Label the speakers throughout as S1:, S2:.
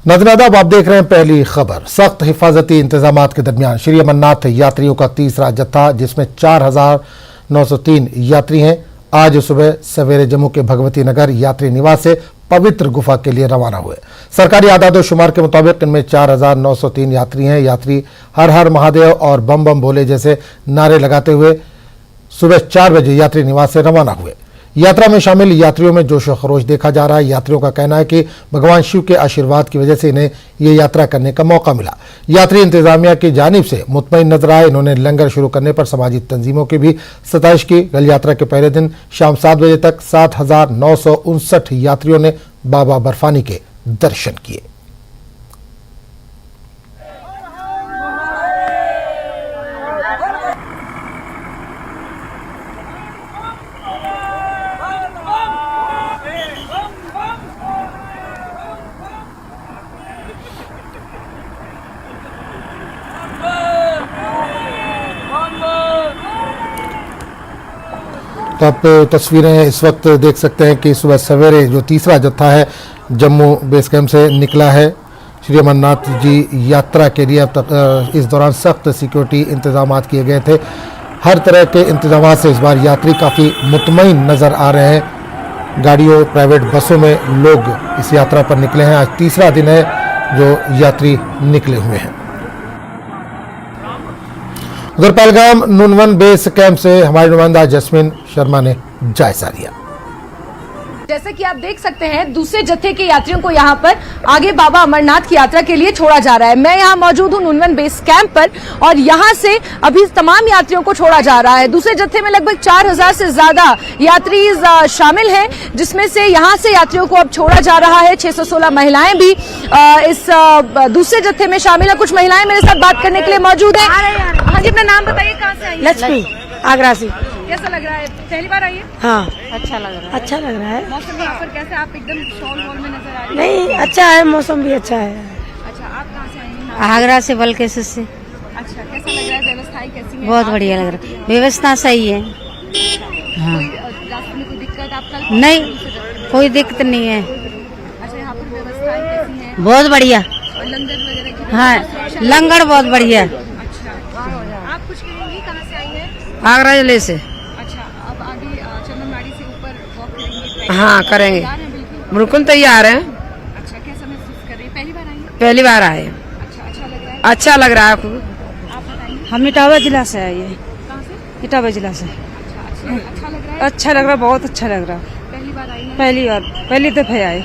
S1: नाज़रीन अब आप देख रहे हैं पहली खबर। सख्त हिफाजती इंतजामात के दरमियान श्री अमरनाथ यात्रियों का तीसरा जत्था, जिसमें 4,903 यात्री हैं, आज सुबह सवेरे जम्मू के भगवती नगर यात्री निवास से पवित्र गुफा के लिए रवाना हुए। सरकारी आदाद-ओ-शुमार के मुताबिक इनमें 4,903 यात्री हैं। यात्री हर हर महादेव और बम बम भोले जैसे नारे लगाते हुए सुबह 4 बजे यात्री निवास से रवाना हुए। यात्रा में शामिल यात्रियों में जोश व खरोश देखा जा रहा है। यात्रियों का कहना है कि भगवान शिव के आशीर्वाद की वजह से इन्हें ये यात्रा करने का मौका मिला। यात्री इंतजामिया की जानिब से मुतमईन नजर आए। इन्होंने लंगर शुरू करने पर समाजी तंजीमों की भी सताइश की। गल यात्रा के पहले दिन शाम 7 बजे तक 7,959 यात्रियों ने बाबा बर्फानी के दर्शन किए। तो आप तस्वीरें इस वक्त देख सकते हैं कि सुबह सवेरे जो तीसरा जत्था है जम्मू बेस कैंप से निकला है श्री अमरनाथ जी यात्रा के लिए। अब तक इस दौरान सख्त सिक्योरिटी इंतजामात किए गए थे। हर तरह के इंतजामात से इस बार यात्री काफ़ी मुतमईन नज़र आ रहे हैं। गाड़ियों, प्राइवेट बसों में लोग इस यात्रा पर निकले हैं। आज तीसरा दिन है जो यात्री निकले हुए हैं। उधर पहलगाम नूनवन बेस कैंप से हमारे नुमाइंदा जस्मिन शर्मा ने जायजा लिया।
S2: जैसे कि आप देख सकते हैं, दूसरे जत्थे के यात्रियों को यहाँ पर आगे बाबा अमरनाथ की यात्रा के लिए छोड़ा जा रहा है। मैं यहाँ मौजूद हूँ नूनवन बेस कैंप पर और यहाँ से अभी तमाम यात्रियों को छोड़ा जा रहा है। दूसरे जत्थे में लगभग 4,000 से ज्यादा यात्री शामिल हैं, जिसमें से यहाँ से यात्रियों को अब छोड़ा जा रहा है। 616 महिलाएं भी इस दूसरे जत्थे में शामिल है। कुछ महिलाएं मेरे साथ बात करने के लिए मौजूद है। हाँ जी, अपना नाम बताइए, कहाँ से आई?
S3: लक्ष्मी, आगरा से।
S2: कैसा लग रहा है? पहली बार आई है?
S3: हाँ,
S2: अच्छा लग रहा है।
S3: अच्छा लग रहा है।
S2: मौसम यहाँ पर कैसा? आप एकदम शॉल वॉल में नजर आ रही है।
S3: नहीं, अच्छा है, मौसम भी अच्छा है।
S2: अच्छा, आप कहाँ से आई हैं?
S4: आगरा से बल्केश्वर से।
S2: अच्छा, कैसा लग रहा है? व्यवस्थाएं कैसी हैं?
S4: बहुत बढ़िया लग रहा है, व्यवस्था सही है। हाँ,
S2: कोई रास्ते में कोई दिक्कत आप कल?
S4: नहीं, कोई दिक्कत नहीं है।
S2: अच्छा, यहाँ पर व्यवस्थाएं कैसी हैं?
S4: बहुत बढ़िया।
S2: और लंगर वगैरह की?
S4: हाँ, लंगर बहुत बढ़िया।
S2: अच्छा, आप कुछ कहेंगी? कहाँ से आई हैं?
S4: आगरा जिले से।
S2: अच्छा, अब आगे चंदनवाड़ी से ऊपर वॉक करेंगे?
S3: हाँ, करेंगे।
S2: तैयार हैं बिल्कुल?
S3: बिल्कुल तैयार है।
S2: अच्छा, कैसा महसूस कर रही है? पहली बार आई हैं?
S3: पहली बार आए।
S2: अच्छा, अच्छा लग रहा है?
S3: अच्छा लग रहा है।
S2: आप बताइए,
S5: हम इटावा जिला से आए हैं।
S2: कहाँ से?
S5: इटावा जिला से।
S2: अच्छा, अच्छा लग रहा है?
S5: अच्छा लग रहा है, बहुत अच्छा लग रहा है।
S2: पहली बार आई हैं?
S5: पहली बार, पहली दफे आए।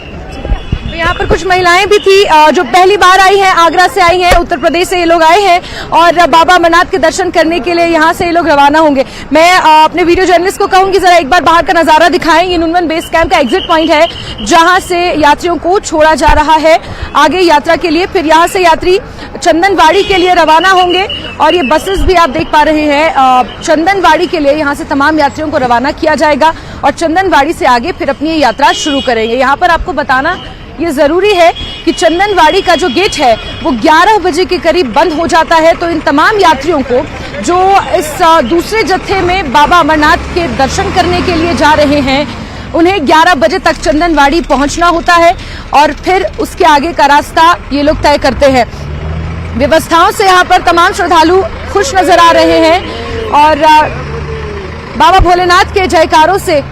S2: तो यहाँ पर कुछ महिलाएं भी थी जो पहली बार आई हैं, आगरा से आई हैं, उत्तर प्रदेश से ये लोग आए हैं और बाबा अमरनाथ के दर्शन करने के लिए यहाँ से ये लोग रवाना होंगे। मैं अपने वीडियो जर्नलिस्ट को कहूंगी जरा एक बार बाहर का नजारा दिखाएं। ये नूनवन बेस कैंप का एग्जिट पॉइंट है जहाँ से यात्रियों को छोड़ा जा रहा है आगे यात्रा के लिए। फिर यहाँ से यात्री चंदनवाड़ी के लिए रवाना होंगे और ये बसेस भी आप देख पा रहे हैं। चंदनवाड़ी के लिए यहाँ से तमाम यात्रियों को रवाना किया जाएगा और चंदनवाड़ी से आगे फिर अपनी यात्रा शुरू करेंगे। यहाँ पर आपको बताना ये जरूरी है कि चंदनवाड़ी का जो गेट है वो 11 बजे के करीब बंद हो जाता है। तो इन तमाम यात्रियों को जो इस दूसरे जत्थे में बाबा अमरनाथ के दर्शन करने के लिए जा रहे हैं, उन्हें 11 बजे तक चंदनवाड़ी पहुंचना होता है और फिर उसके आगे का रास्ता ये लोग तय करते हैं। व्यवस्थाओं से यहाँ पर तमाम श्रद्धालु खुश नजर आ रहे हैं और बाबा भोलेनाथ के जयकारों से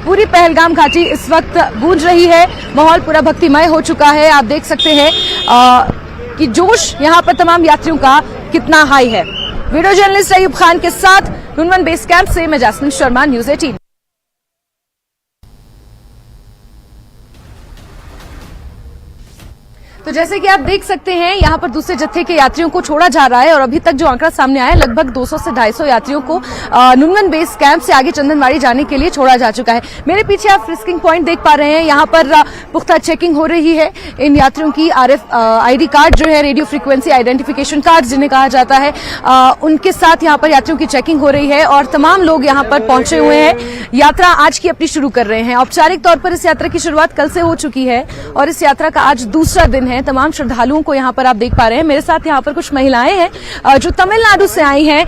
S2: पूरी पहलगाम घाटी इस वक्त गूंज रही है। माहौल पूरा भक्तिमय हो चुका है। आप देख सकते हैं कि जोश यहाँ पर तमाम यात्रियों का कितना हाई है। वीडियो जर्नलिस्ट अयूब खान के साथ नूनवन बेस कैंप से मैं जस्मिन शर्मा, न्यूज़ 18। तो जैसे कि आप देख सकते हैं यहाँ पर दूसरे जत्थे के यात्रियों को छोड़ा जा रहा है और अभी तक जो आंकड़ा सामने आया है लगभग 200 से 250 यात्रियों को नूनवन बेस कैंप से आगे चंदनवाड़ी जाने के लिए छोड़ा जा चुका है। मेरे पीछे आप फ्रिस्किंग पॉइंट देख पा रहे हैं। यहाँ पर पुख्ता चेकिंग हो रही है इन यात्रियों की। RFID कार्ड जो है, रेडियो फ्रीक्वेंसी आइडेंटिफिकेशन कार्ड जिन्हें कहा जाता है, उनके साथ यहाँ पर यात्रियों की चेकिंग हो रही है और तमाम लोग यहाँ पर पहुंचे हुए हैं। यात्रा आज की अपनी शुरू कर रहे हैं। औपचारिक तौर पर इस यात्रा की शुरुआत कल से हो चुकी है और इस यात्रा का आज दूसरा दिन है। हैं, तमाम श्रद्धालुओं को यहाँ पर आप देख पा रहे हैं। मेरे साथ यहाँ पर कुछ महिलाएं हैं जो तमिलनाडु से आई हैं।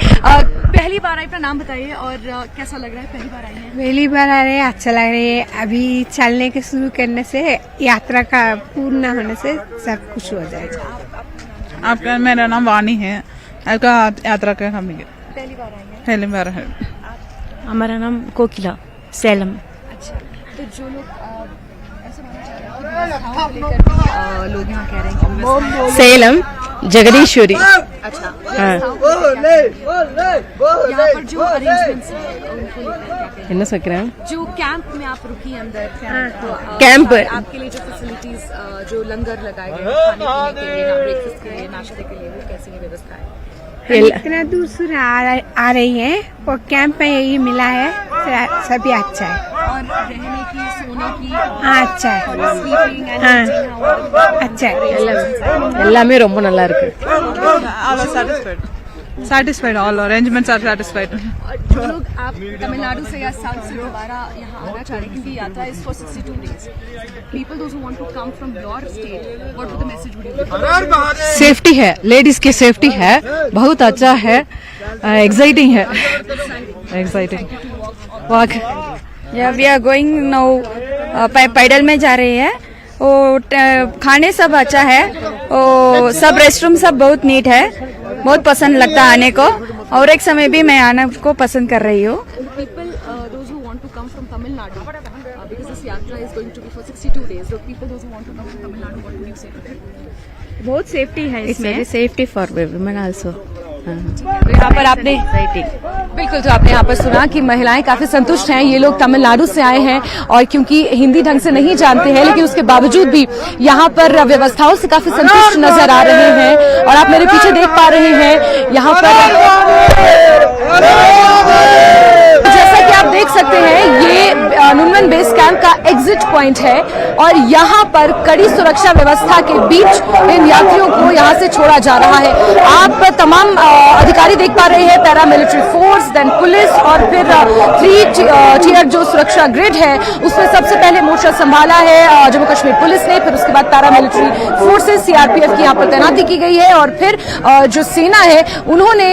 S2: पहली बार आई, अपना नाम बताइए और कैसा लग रहा है? पहली बार आई है।
S3: पहली बार आ रहे हैं, अच्छा लग रही है। अभी चलने के शुरू करने से, यात्रा का पूर्ण होने से सब कुछ हो जाएगा।
S6: आपका, मेरा नाम वानी है। आपका यात्रा का हम
S2: पहली बार आई है।
S6: पहली बार है।
S4: हमारा नाम कोकिला, सैलम।
S2: अच्छा, तो जो लोग ऐसा माना जा रहा है कि व्यवस्थाओं को लेकर भी, लोग यहाँ कह रहे हैं कि व्यवस्थाएं-
S4: सैलम जगदीश्वरी।
S2: अच्छा, व्यवस्थाओं को लेकर क्या- यहाँ पर जो अरेंजमेंट्स हैं उनको लेकर क्या कहेंगे?
S4: என்ன சொல்றேன்?
S2: जो कैंप में आप रुकी अंदर, तो
S4: कैंप।
S2: आपके लिए जो फैसिलिटीज, जो लंगर लगाए गए हैं खाने पीने के लिए, ब्रेकफास्ट के लिए, नाश्ते के लिए, वो कैसी है व्यवस्था है?
S3: इतना दूर से आ रही है, वो कैंप में यही मिला है, सभी अच्छा है।
S2: और रहने की, सोने की,
S3: हाँ, अच्छा है।
S2: स्लीपिंग एंड
S3: हाँ।
S2: eating, how-
S3: अच्छा है।
S4: எல்லாமே ரொம்ப நல்லா இருக்கு।
S6: All are satisfied. Satisfied. All arrangements are satisfied.
S2: और जो लोग आप तमिलनाडु से या साउथ से दोबारा यहाँ आना चाह रहे हैं, क्योंकि yatra is for 62 days, people those who want to come from your state, what would the message would you?
S7: Safety है, लेडीज की सेफ्टी है, बहुत अच्छा है, एक्साइटिंग है, exciting walk.
S5: We are going now, पैदल में जा रहे हैं। वो खाने सब अच्छा है, वो सब रेस्टरूम सब बहुत नीट है, बहुत पसंद लगता है आने को। और एक समय भी मैं आने को पसंद कर रही हूँ।
S2: People, those who want to come from Tamil Nadu, because this yatra is going to be for 62 days. So people, those who want to come from Tamil Nadu, what would you say to them?
S5: बहुत safety है इसमें।
S4: Safety for women also.
S2: तो यहाँ पर आपने बिल्कुल, तो आपने यहाँ पर सुना कि महिलाएं काफी संतुष्ट हैं। ये लोग तमिलनाडु से आए हैं और क्योंकि हिंदी ढंग से नहीं जानते हैं, लेकिन उसके बावजूद भी यहाँ पर व्यवस्थाओं से काफी संतुष्ट नजर आ रहे हैं। और आप मेरे पीछे देख पा रहे हैं यहाँ पर, जैसा कि आप देख सकते हैं, ये नुनवन बेस कैंप का एग्जिट पॉइंट है और यहाँ पर कड़ी सुरक्षा व्यवस्था के बीच इन यात्रियों को यहाँ से छोड़ा जा रहा है। आप तमाम अधिकारी देख पा रहे हैं, पैरामिलिट्री फोर्स, देन पुलिस और फिर 3 टियर जो सुरक्षा ग्रिड है उसमें सबसे पहले मोर्चा संभाला है जम्मू कश्मीर पुलिस ने, फिर उसके बाद पैरामिलिट्री फोर्सेस सीआरपीएफ की यहाँ पर तैनाती की गई है और फिर जो सेना है उन्होंने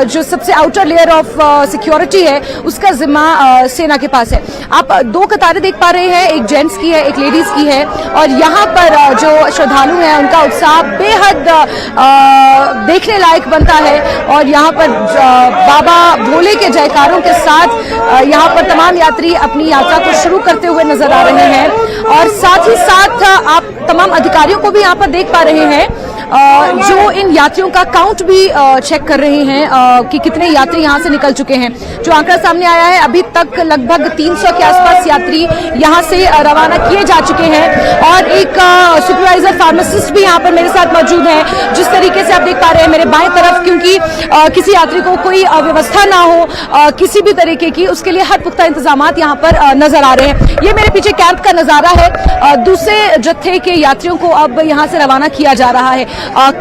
S2: जो सबसे आउटर लेयर ऑफ सिक्योरिटी है उसका जिम्मा सेना के पास है। आप 2 कतारें देख पा रहे हैं, एक जेंट्स की है, एक लेडीज की है और यहाँ पर जो श्रद्धालु हैं उनका उत्साह बेहद देखने लायक बनता है और यहाँ पर बाबा भोले के जयकारों के साथ यहाँ पर तमाम यात्री अपनी यात्रा को शुरू करते हुए नजर आ रहे हैं और साथ ही साथ आप तमाम अधिकारियों को भी यहाँ पर देख पा रहे हैं जो इन यात्रियों का काउंट भी चेक कर रहे हैं कि कितने यात्री यहाँ से निकल चुके हैं। जो आंकड़ा सामने आया है, अभी तक लगभग 300 के आसपास यात्री यहाँ से रवाना किए जा चुके हैं और एक सुपरवाइजर फार्मासिस्ट भी यहाँ पर मेरे साथ मौजूद है। जिस तरीके से आप देख पा रहे हैं मेरे बाएं तरफ, क्योंकि किसी यात्री को कोई अव्यवस्था ना हो किसी भी तरीके की, उसके लिए हर पुख्ता इंतजाम यहाँ पर नजर आ रहे हैं। ये मेरे पीछे कैंप का नजारा है। दूसरे जत्थे के यात्रियों को अब यहाँ से रवाना किया जा रहा है।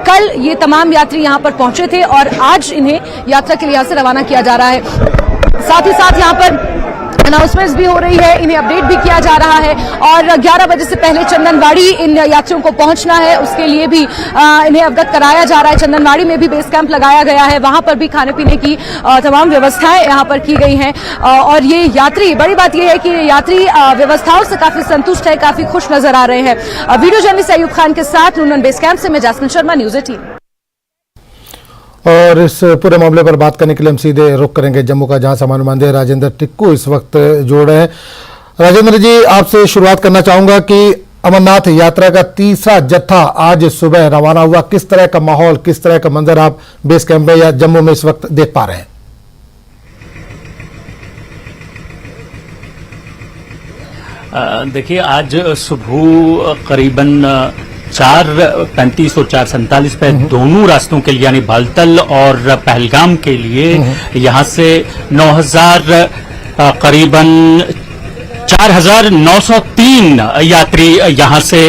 S2: कल ये तमाम यात्री यहाँ पर पहुंचे थे और आज इन्हें यात्रा के लिए यहाँ से रवाना किया जा रहा है। साथ ही साथ यहाँ पर अनाउंसमेंट्स भी हो रही है, इन्हें अपडेट भी किया जा रहा है और 11 बजे से पहले चंदनवाड़ी इन यात्रियों को पहुंचना है, उसके लिए भी इन्हें अवगत कराया जा रहा है। चंदनवाड़ी में भी बेस कैंप लगाया गया है, वहां पर भी खाने पीने की तमाम व्यवस्थाएं यहां पर की गई हैं और ये यात्री, बड़ी बात यह है कि यात्री व्यवस्थाओं से काफी संतुष्ट है, काफी खुश नजर आ रहे हैं। वीडियो जर्नलिस्ट अयूब खान के साथ नुनवन बेस कैंप से मैं जास्मिन शर्मा, न्यूज़ 18।
S1: और इस पूरे मामले पर बात करने के लिए हम सीधे रुख करेंगे जम्मू का, जहां हमारे नुमाइंदे राजेंद्र टिक्कू इस वक्त जोड़ रहे हैं। राजेंद्र जी, आपसे शुरुआत करना चाहूंगा कि अमरनाथ यात्रा का तीसरा जत्था आज सुबह रवाना हुआ, किस तरह का माहौल, किस तरह का मंजर आप बेस कैंप में या जम्मू में इस वक्त देख पा रहे हैं?
S8: देखिए, आज सुबह करीबन 4:35 और 4:47 पे दोनों रास्तों के लिए यानी बालतल और पहलगाम के लिए यहाँ से 9,000 करीबन 4,903 यात्री यहाँ से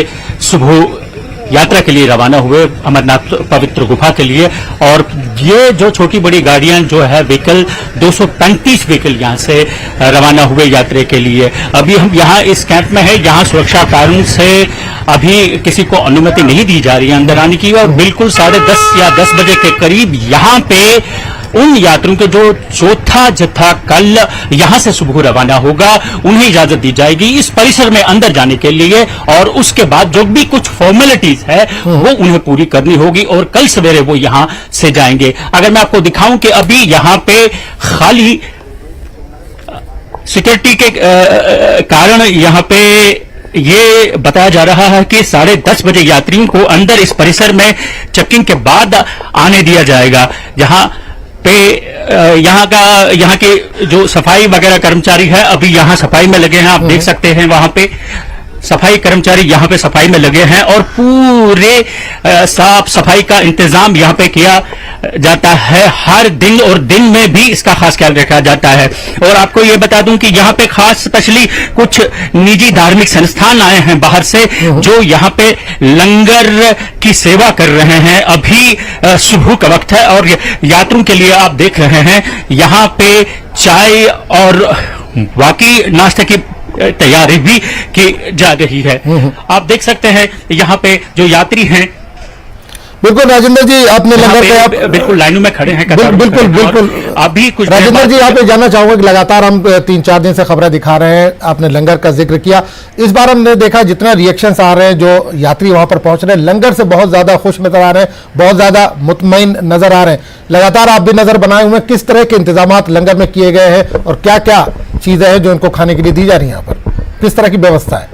S8: सुबह यात्रा के लिए रवाना हुए अमरनाथ पवित्र गुफा के लिए। और ये जो छोटी बड़ी गाड़ियां जो है व्हीकल 235 व्हीकल यहां से रवाना हुए यात्रा के लिए। अभी हम यहाँ इस कैंप में है, यहाँ सुरक्षा कारणों से अभी किसी को अनुमति नहीं दी जा रही है अंदर आने की। और बिल्कुल 10:30 या 10 बजे के करीब यहाँ पे उन यात्रियों के जो चौथा जत्था कल यहां से सुबह रवाना होगा उन्हें इजाजत दी जाएगी इस परिसर में अंदर जाने के लिए। और उसके बाद जो भी कुछ फॉर्मेलिटीज है वो उन्हें पूरी करनी होगी और कल सवेरे वो यहां से जाएंगे। अगर मैं आपको दिखाऊं कि अभी यहां पे खाली सिक्योरिटी के कारण यहां पे ये बताया जा रहा है कि 10:30 बजे यात्रियों को अंदर इस परिसर में चेकिंग के बाद आने दिया जाएगा। यहाँ के जो सफाई वगैरह कर्मचारी है अभी यहाँ सफाई में लगे हैं, आप देख सकते हैं वहां पे सफाई कर्मचारी यहाँ पे सफाई में लगे हैं और पूरे साफ सफाई का इंतजाम यहाँ पे किया जाता है हर दिन, और दिन में भी इसका खास ख्याल रखा जाता है। और आपको ये बता दूं कि यहाँ पे खास स्पेशली कुछ निजी धार्मिक संस्थान आए हैं बाहर से जो यहाँ पे लंगर की सेवा कर रहे हैं। अभी सुबह का वक्त है और यात्रियों के लिए आप देख रहे हैं यहाँ पे चाय और बाकी नाश्ते की तैयारी भी की जा रही है। आप देख सकते हैं यहाँ पे जो यात्री हैं।
S1: बिल्कुल राजेंद्र जी, आपने लंगर पे आप
S8: बिल्कुल लाइनों में खड़े हैं।
S1: बिल्कुल
S8: अभी कुछ
S1: राजेंद्र जी, आप जानना चाहूंगा कि लगातार हम 3-4 दिन से खबरें दिखा रहे हैं, आपने लंगर का जिक्र किया। इस बार हमने देखा जितना रिएक्शंस आ रहे हैं, जो यात्री वहां पर पहुंच रहे हैं लंगर से बहुत ज्यादा खुश नजर आ रहे हैं, बहुत ज्यादा मुतमईन नजर आ रहे हैं। लगातार आप भी नजर बनाए हुए हैं, किस तरह के इंतजाम लंगर में किए गए हैं और क्या क्या चीजें हैं जो इनको खाने के लिए दी जा रही है, यहाँ पर किस तरह की व्यवस्था है?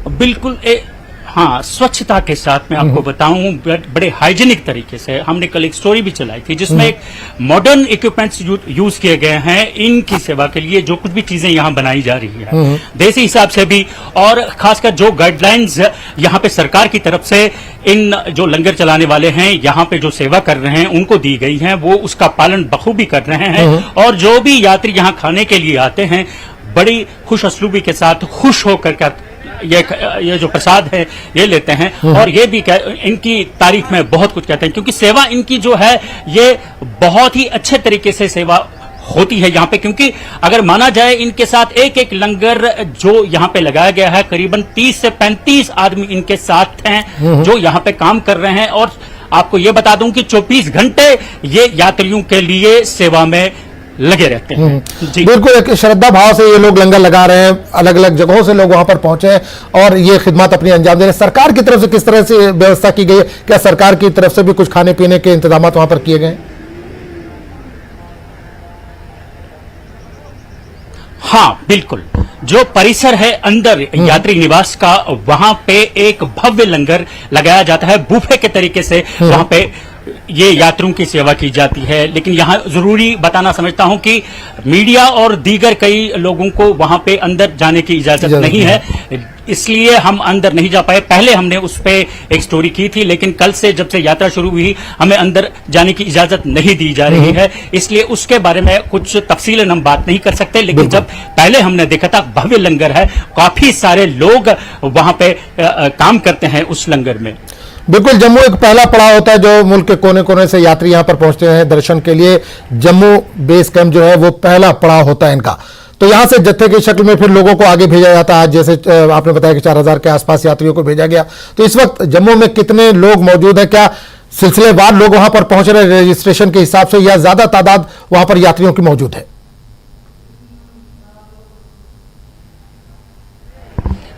S8: बिल्कुल हाँ, स्वच्छता के साथ मैं आपको बताऊं बड़े हाइजीनिक तरीके से हमने कल एक स्टोरी भी चलाई थी जिसमें एक मॉडर्न इक्विपमेंट्स यूज किए गए हैं इनकी सेवा के लिए। जो कुछ भी चीजें यहाँ बनाई जा रही है देसी हिसाब से भी, और खासकर जो गाइडलाइंस यहाँ पे सरकार की तरफ से इन जो लंगर चलाने वाले हैं यहाँ पे जो सेवा कर रहे हैं उनको दी गई है, वो उसका पालन बखूबी कर रहे हैं। और जो भी यात्री यहाँ खाने के लिए आते हैं बड़ी खुश असलूबी के साथ खुश होकर ये जो प्रसाद है ये लेते हैं। और ये भी इनकी तारीफ में बहुत कुछ कहते हैं क्योंकि सेवा इनकी जो है ये बहुत ही अच्छे तरीके से सेवा होती है यहाँ पे। क्योंकि अगर माना जाए इनके साथ एक एक लंगर जो यहाँ पे लगाया गया है करीबन 30 से 35 आदमी इनके साथ हैं जो यहाँ पे काम कर रहे हैं। और आपको ये बता दूं कि 24 घंटे ये यात्रियों के लिए सेवा में लगे रहते हैं। जी
S1: बिल्कुल, एक श्रद्धा भाव से ये लोग लंगर लगा रहे हैं, अलग अलग जगहों से लोग वहां पर पहुंचे हैं और ये खिदमत अपनी अंजाम दे रहे हैं। सरकार की तरफ से किस तरह से व्यवस्था की गई है? क्या सरकार की तरफ से भी कुछ खाने पीने के इंतजाम वहां पर किए गए?
S8: हाँ बिल्कुल, जो परिसर है अंदर यात्री निवास का वहां पे एक भव्य लंगर लगाया जाता है बूफे के तरीके से। वहां पे ये यात्रियों की सेवा की जाती है। लेकिन यहाँ जरूरी बताना समझता हूं कि मीडिया और दीगर कई लोगों को वहां पे अंदर जाने की इजाजत नहीं है, इसलिए हम अंदर नहीं जा पाए। पहले हमने उस पे एक स्टोरी की थी लेकिन कल से जब से यात्रा शुरू हुई हमें अंदर जाने की इजाजत नहीं दी जा रही है, इसलिए उसके बारे में कुछ तफसीलन हम बात नहीं कर सकते। लेकिन जब पहले हमने देखा था भव्य लंगर है, काफी सारे लोग वहां पे काम करते हैं उस लंगर में।
S1: बिल्कुल, जम्मू एक पहला पड़ाव होता है जो मुल्क के कोने कोने से यात्री यहां पर पहुंचते हैं दर्शन के लिए। जम्मू बेस कैंप जो है वो पहला पड़ाव होता है इनका। तो यहां से जत्थे की शक्ल में फिर लोगों को आगे भेजा जाता है। आज जैसे आपने बताया कि 4000 के आसपास यात्रियों को भेजा गया, तो इस वक्त जम्मू में कितने लोग मौजूद हैं? क्या सिलसिलेवार लोग वहां पर पहुंच रहे हैं रजिस्ट्रेशन के हिसाब से या ज्यादा तादाद वहां पर यात्रियों की मौजूद है?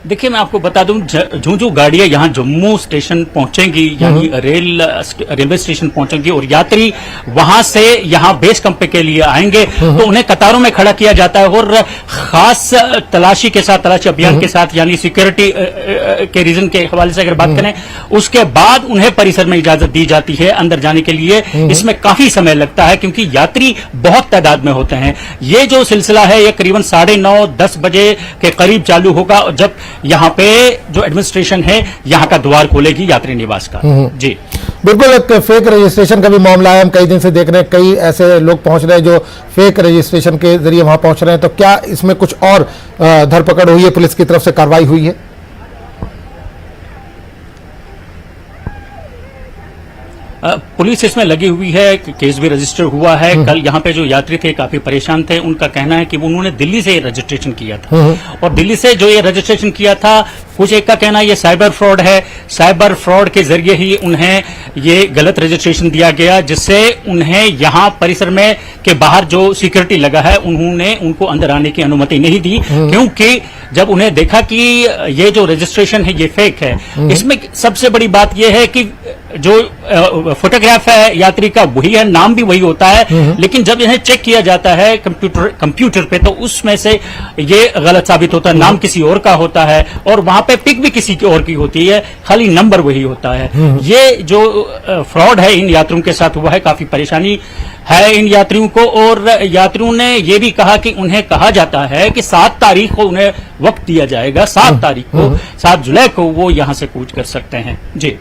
S8: देखिए मैं आपको बता दूं, जो गाड़ियां यहां जम्मू स्टेशन पहुंचेंगी यानी रेलवे स्टेशन पहुंचेंगी और यात्री वहां से यहां बेस कैंप के लिए आएंगे तो उन्हें कतारों में खड़ा किया जाता है और खास तलाशी के साथ, तलाशी अभियान के साथ, यानी सिक्योरिटी के रीजन के हवाले से अगर बात करें, उसके बाद उन्हें परिसर में इजाजत दी जाती है अंदर जाने के लिए। इसमें काफी समय लगता है क्योंकि यात्री बहुत तादाद में होते हैं। ये जो सिलसिला है ये करीबन 9:30-10 बजे के करीब चालू होगा जब यहाँ पे जो एडमिनिस्ट्रेशन है यहाँ का द्वार खोलेगी यात्री निवास का। जी
S1: बिल्कुल, एक फेक रजिस्ट्रेशन का भी मामला है, हम कई दिन से देख रहे हैं, कई ऐसे लोग पहुंच रहे हैं जो फेक रजिस्ट्रेशन के जरिए वहां पहुंच रहे हैं। तो क्या इसमें कुछ और धरपकड़ हुई है, पुलिस की तरफ से कार्रवाई हुई है?
S8: पुलिस इसमें लगी हुई है, केस भी रजिस्टर हुआ है। कल यहाँ पे जो यात्री थे काफी परेशान थे, उनका कहना है कि उन्होंने दिल्ली से रजिस्ट्रेशन किया था और दिल्ली से जो ये रजिस्ट्रेशन किया था, कुछ एक का कहना ये साइबर फ्रॉड है, साइबर फ्रॉड के जरिए ही उन्हें ये गलत रजिस्ट्रेशन दिया गया, जिससे उन्हें यहाँ परिसर में के बाहर जो सिक्योरिटी लगा है उन्होंने उनको अंदर आने की अनुमति नहीं दी, क्योंकि जब उन्हें देखा कि ये जो रजिस्ट्रेशन है ये फेक है। इसमें सबसे बड़ी बात यह है कि जो फोटोग्राफ है यात्री का वही है, नाम भी वही होता है, लेकिन जब इन्हें चेक किया जाता है कंप्यूटर पे तो उसमें से ये गलत साबित होता है, नाम किसी और का होता है और वहां पे पिक भी किसी और की होती है, खाली नंबर वही होता है। ये जो फ्रॉड है इन यात्रियों के साथ हुआ है, काफी परेशानी है इन यात्रियों को। और यात्रियों ने ये भी कहा कि उन्हें कहा जाता है कि 7 तारीख को उन्हें वक्त दिया जाएगा, 7 तारीख को, 7 जुलाई को वो यहां से कूच कर सकते हैं। जी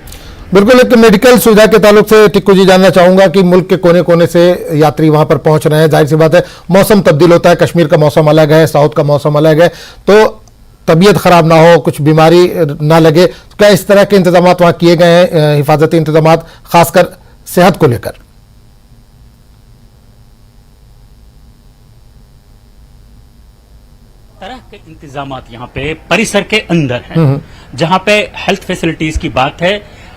S1: बिल्कुल। एक मेडिकल सुविधा के ताल्लुक से टिक्कू जी जानना चाहूंगा कि मुल्क के कोने कोने से यात्री वहां पर पहुंच रहे हैं, जाहिर सी बात है मौसम तब्दील होता है, कश्मीर का मौसम अलग है, साउथ का मौसम अलग है, तो तबीयत खराब ना हो, कुछ बीमारी ना लगे, तो क्या इस तरह के इंतजाम वहां किए गए हैं, हिफाजती इंतजाम खासकर सेहत को लेकर?
S8: तरह के इंतजामात यहाँ पे परिसर के अंदर हैं। जहाँ पे हेल्थ फैसिलिटीज की बात है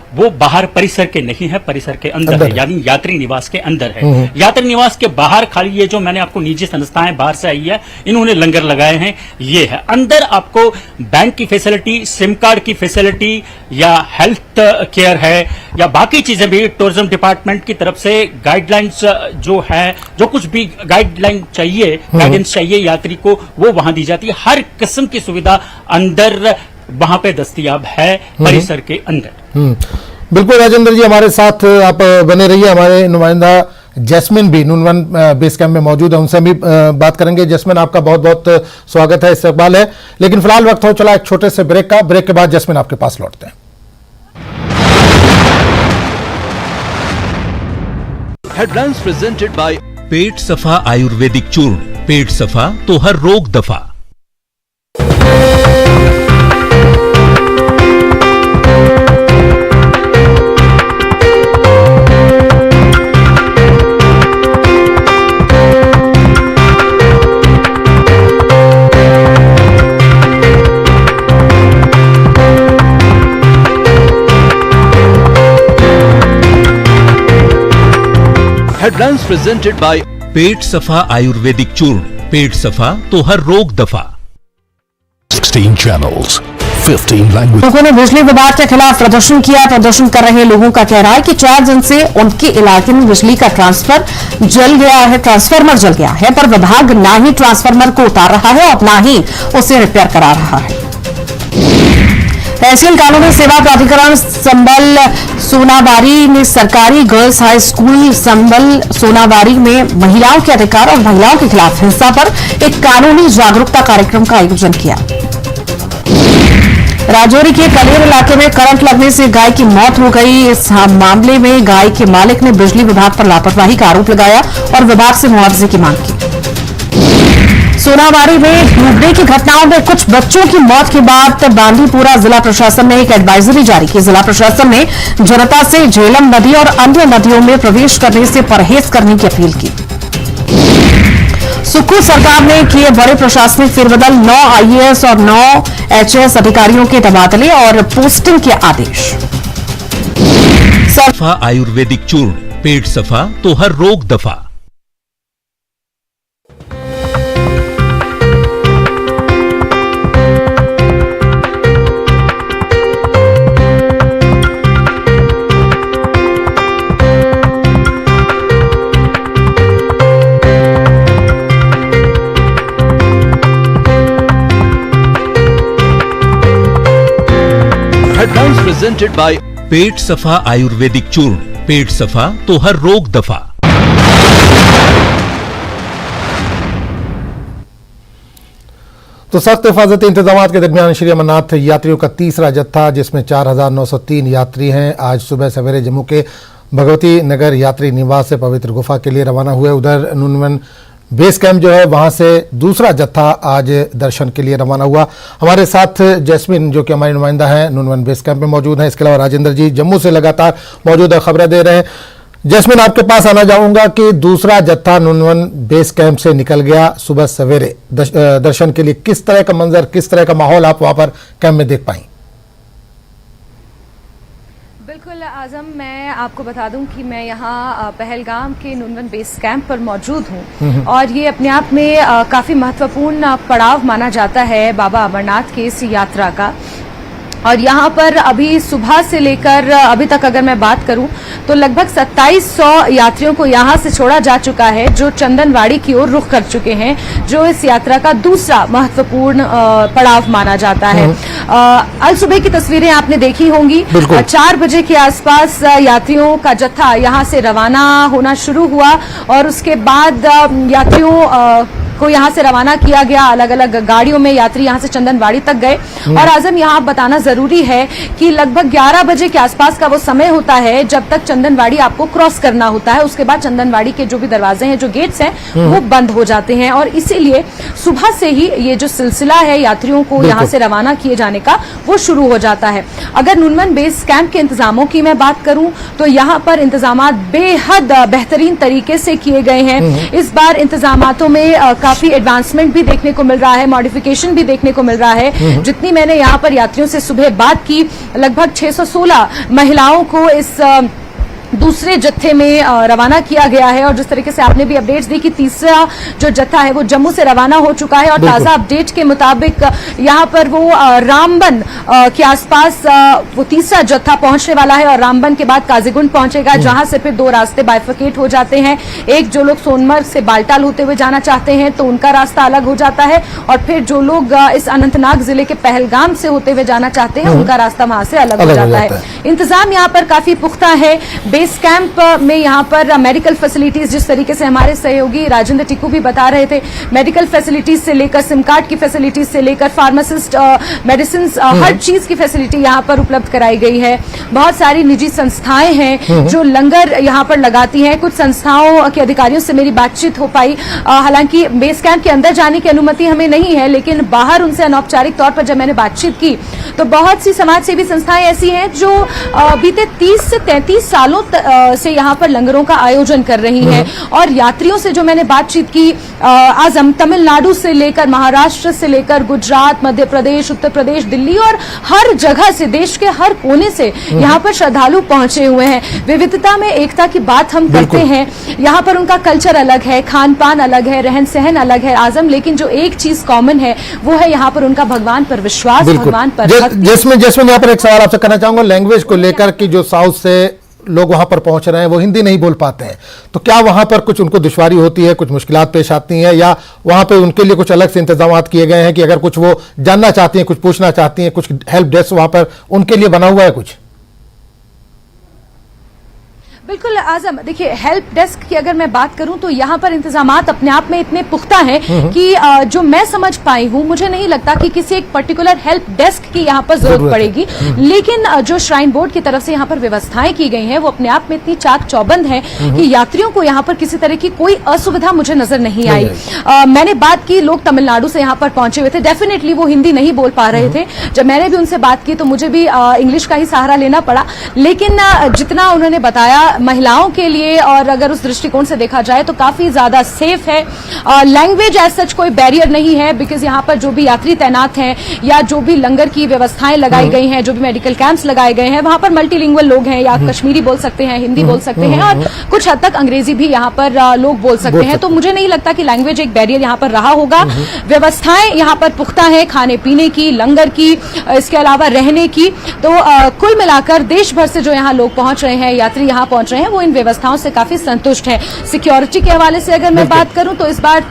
S8: वो बाहर परिसर के नहीं है, परिसर के अंदर है, यानी यात्री निवास के अंदर है। यात्री निवास के बाहर खाली ये जो मैंने आपको निजी संस्थाएं बाहर से आई है इन्होंने लंगर लगाए हैं, ये है। अंदर आपको बैंक की फैसिलिटी, सिम कार्ड की फैसिलिटी या हेल्थ केयर है या बाकी चीजें भी टूरिज्म डिपार्टमेंट की तरफ से गाइडलाइंस जो है, जो कुछ भी गाइडलाइन चाहिए, गाइडेंस चाहिए यात्री को, वो वहां दी जाती है। हर किस्म की सुविधा अंदर वहां पे दस्तयाब है परिसर के अंदर।
S1: बिल्कुल राजेंद्र जी, हमारे साथ आप बने रहिए। हमारे नुमाइंदा जैस्मिन भी नून 1 बेस कैंप में मौजूद है, उनसे भी बात करेंगे। जैस्मिन, आपका बहुत बहुत स्वागत है, इस्तकबाल है। लेकिन फिलहाल वक्त हो चला एक छोटे से ब्रेक का। ब्रेक के बाद जैस्मिन आपके पास लौटते हैं।
S9: हेडलाइंस प्रेजेंटेड बाय पेट सफा आयुर्वेदिक चूर्ण। पेट सफा तो हर रोग दफा। हेडलाइंस प्रेजेंटेड बाय पेट सफा आयुर्वेदिक चूर्ण। पेट सफा तो हर रोग दफा।
S10: 16 channels, 15 languages.
S11: लोगों ने बिजली विभाग के खिलाफ प्रदर्शन किया। प्रदर्शन कर रहे लोगों का कहना है कि 4 दिन से उनके इलाके में बिजली का ट्रांसफार्मर जल गया है, पर विभाग ना ही ट्रांसफार्मर को उतार रहा है और ना ही उसे रिपेयर करा रहा है। तहसील कानूनी सेवा प्राधिकरण संबल सोनाबारी ने सरकारी गर्ल्स हाई स्कूल संबल सोनाबारी में महिलाओं के अधिकार और महिलाओं के खिलाफ हिंसा पर एक कानूनी जागरूकता कार्यक्रम का आयोजन किया। राजौरी के कलेर इलाके में करंट लगने से गाय की मौत हो गई। इस मामले में गाय के मालिक ने बिजली विभाग पर लापरवाही का आरोप लगाया और विभाग से मुआवजे की मांग की। सोनाबारी में डूबने की घटनाओं में कुछ बच्चों की मौत के बाद बांदीपुरा जिला प्रशासन ने एक एडवाइजरी जारी की। जिला प्रशासन ने जनता से झेलम नदी और अन्य नदियों में प्रवेश करने से परहेज करने की अपील की। सुक्खू सरकार ने किए बड़े प्रशासनिक फेरबदल। 9 आईएएस और 9 एचएएस अधिकारियों के तबादले और पोस्टिंग के आदेश।
S9: सफा आयुर्वेदिक चूर्ण। पेट सफा तो हर रोग दफा। हेडलाइंस प्रेजेंटेड बाय पेट सफा आयुर्वेदिक चूर्ण। पेट सफा तो हर रोग दफा।
S1: तो सख्त हिफाजती इंतजाम के दरमियान श्री अमरनाथ यात्रियों का तीसरा जत्था, जिसमें 4,903 यात्री हैं, आज सुबह सवेरे जम्मू के भगवती नगर यात्री निवास से पवित्र गुफा के लिए रवाना हुए। उधर नून 1 बेस कैंप जो है वहां से दूसरा जत्था आज दर्शन के लिए रवाना हुआ। हमारे साथ जैस्मिन जो कि हमारी नुमाइंदा है नुनवन बेस कैंप में मौजूद हैं। इसके अलावा राजेंद्र जी जम्मू से लगातार मौजूद है, खबरें दे रहे हैं। जैस्मिन, आपके पास आना चाहूंगा कि दूसरा जत्था नुनवन बेस कैंप से निकल गया सुबह सवेरे दर्शन के लिए। किस तरह का मंजर, किस तरह का माहौल आप वहां पर कैंप में देख पाई?
S2: बिल्कुल आजम, मैं आपको बता दूं कि मैं यहाँ पहलगाम के नुनवन बेस कैंप पर मौजूद हूँ और ये अपने आप में काफ़ी महत्वपूर्ण पड़ाव माना जाता है बाबा अमरनाथ की इस यात्रा का। और यहाँ पर अभी सुबह से लेकर अभी तक अगर मैं बात करूं तो लगभग 2700 यात्रियों को यहाँ से छोड़ा जा चुका है, जो चंदनवाड़ी की ओर रुख कर चुके हैं, जो इस यात्रा का दूसरा महत्वपूर्ण पड़ाव माना जाता है। अल सुबह की तस्वीरें आपने देखी होंगी। 4 बजे के आसपास यात्रियों का जत्था यहाँ से रवाना होना शुरू हुआ और उसके बाद यात्रियों को यहाँ से रवाना किया गया। अलग अलग गाड़ियों में यात्री यहाँ से चंदनवाड़ी तक गए। और आजम, यहाँ बताना जरूरी है कि लगभग 11 बजे के आसपास का वो समय होता है जब तक चंदनवाड़ी आपको क्रॉस करना होता है। उसके बाद चंदनवाड़ी के जो भी दरवाजे हैं, जो गेट्स हैं, वो बंद हो जाते हैं और इसीलिए सुबह से ही ये जो सिलसिला है यात्रियों को यहाँ से रवाना किए जाने का, वो शुरू हो जाता है। अगर नुनवन बेस कैंप के इंतजामों की मैं बात करूं तो यहाँ पर इंतजाम बेहद बेहतरीन तरीके से किए गए हैं। इस बार इंतजामातों में काफी एडवांसमेंट भी देखने को मिल रहा है, मॉडिफिकेशन भी देखने को मिल रहा है। जितनी मैंने यहाँ पर यात्रियों से सुबह बात की, लगभग 616 महिलाओं को इस दूसरे जत्थे में रवाना किया गया है। और जिस तरीके से आपने भी अपडेट्स दी कि तीसरा जो जत्था है वो जम्मू से रवाना हो चुका है और ताजा अपडेट के मुताबिक यहाँ पर वो रामबन के आसपास वो तीसरा जत्था पहुंचने वाला है और रामबन के बाद काजीगुंड पहुंचेगा, जहां से फिर 2 रास्ते बाइफर्केट हो जाते हैं। एक, जो लोग सोनमर्ग से बालटाल होते हुए जाना चाहते हैं तो उनका रास्ता अलग हो जाता है और फिर जो लोग इस अनंतनाग जिले के पहलगाम से होते हुए जाना चाहते हैं उनका रास्ता वहां से अलग हो जाता है। इंतजाम यहाँ पर काफी पुख्ता है। बेस कैंप में यहाँ पर मेडिकल फैसिलिटीज, जिस तरीके से हमारे सहयोगी राजेंद्र टिक्कू भी बता रहे थे, मेडिकल फैसिलिटीज से लेकर सिम कार्ड की फैसिलिटीज से लेकर फार्मासिस्ट, मेडिसिन, हर चीज की फैसिलिटी यहाँ पर उपलब्ध कराई गई है। बहुत सारी निजी संस्थाएं हैं जो लंगर यहाँ पर लगाती हैं। कुछ संस्थाओं के अधिकारियों से मेरी बातचीत हो पाई। हालांकि बेस कैंप के अंदर जाने की अनुमति हमें नहीं है, लेकिन बाहर उनसे अनौपचारिक तौर पर जब मैंने बातचीत की तो बहुत सी समाज सेवी संस्थाएं ऐसी हैं जो बीते 30 से 33 सालों से यहाँ पर लंगरों का आयोजन कर रही हैं। और यात्रियों से जो मैंने बातचीत की, आजम, तमिलनाडु से लेकर महाराष्ट्र से लेकर गुजरात, मध्य प्रदेश, उत्तर प्रदेश, दिल्ली और हर जगह से, देश के हर कोने से यहाँ पर श्रद्धालु पहुंचे हुए हैं। विविधता में एकता की बात हम करते हैं। यहाँ पर उनका कल्चर अलग है, खान पान अलग है, रहन सहन अलग है आजम, लेकिन जो एक चीज कॉमन है वो है यहाँ पर उनका भगवान पर विश्वास, भगवान पर
S1: जिसमें यहाँ पर एक सवाल आपसे करना चाहूंगा लैंग्वेज को लेकर कि जो साउथ से लोग वहां पर पहुंच रहे हैं वो हिंदी नहीं बोल पाते हैं, तो क्या वहां पर कुछ उनको दुश्वारी होती है, कुछ मुश्किलात पेश आती हैं, या वहां पे उनके लिए कुछ अलग से इंतजाम किए गए हैं कि अगर कुछ वो जानना चाहती हैं, कुछ पूछना चाहती हैं, कुछ हेल्प डेस्क वहां पर उनके लिए बना हुआ है कुछ?
S2: बिल्कुल आजम, देखिए हेल्प डेस्क की अगर मैं बात करूं तो यहाँ पर इंतजामात अपने आप में इतने पुख्ता हैं कि जो मैं समझ पाई हूं, मुझे नहीं लगता कि किसी एक पर्टिकुलर हेल्प डेस्क की यहाँ पर जरूरत पड़ेगी। लेकिन जो श्राइन बोर्ड की तरफ से यहाँ पर व्यवस्थाएं की गई हैं वो अपने आप में इतनी चाक चौबंद है कि यात्रियों को यहाँ पर किसी तरह की कोई असुविधा मुझे नजर नहीं आई। मैंने बात की, लोग तमिलनाडु से यहाँ पर पहुंचे हुए थे, डेफिनेटली वो हिंदी नहीं बोल पा रहे थे। जब मैंने भी उनसे बात की तो मुझे भी इंग्लिश का ही सहारा लेना पड़ा, लेकिन जितना उन्होंने बताया महिलाओं के लिए और अगर उस दृष्टिकोण से देखा जाए तो काफी ज्यादा सेफ है। लैंग्वेज एज सच कोई बैरियर नहीं है, बिकॉज यहाँ पर जो भी यात्री तैनात हैं या जो भी लंगर की व्यवस्थाएं लगाई गई हैं, जो भी मेडिकल कैंप्स लगाए गए हैं, वहां पर मल्टीलिंगुअल लोग हैं, या कश्मीरी बोल सकते हैं, हिंदी बोल सकते हैं और कुछ हद तक अंग्रेजी भी यहाँ पर लोग बोल सकते हैं। तो मुझे नहीं लगता कि लैंग्वेज एक बैरियर यहाँ पर रहा होगा। व्यवस्थाएं यहाँ पर पुख्ता है, खाने पीने की, लंगर की, इसके अलावा रहने की। तो कुल मिलाकर देश भर से जो यहाँ लोग पहुंच रहे हैं, यात्री यहाँ पहुंच रहे हैं, वो इन व्यवस्थाओं से काफी संतुष्ट हैं। सिक्योरिटी के हवाले से अगर मैं बात करूं तो इस बार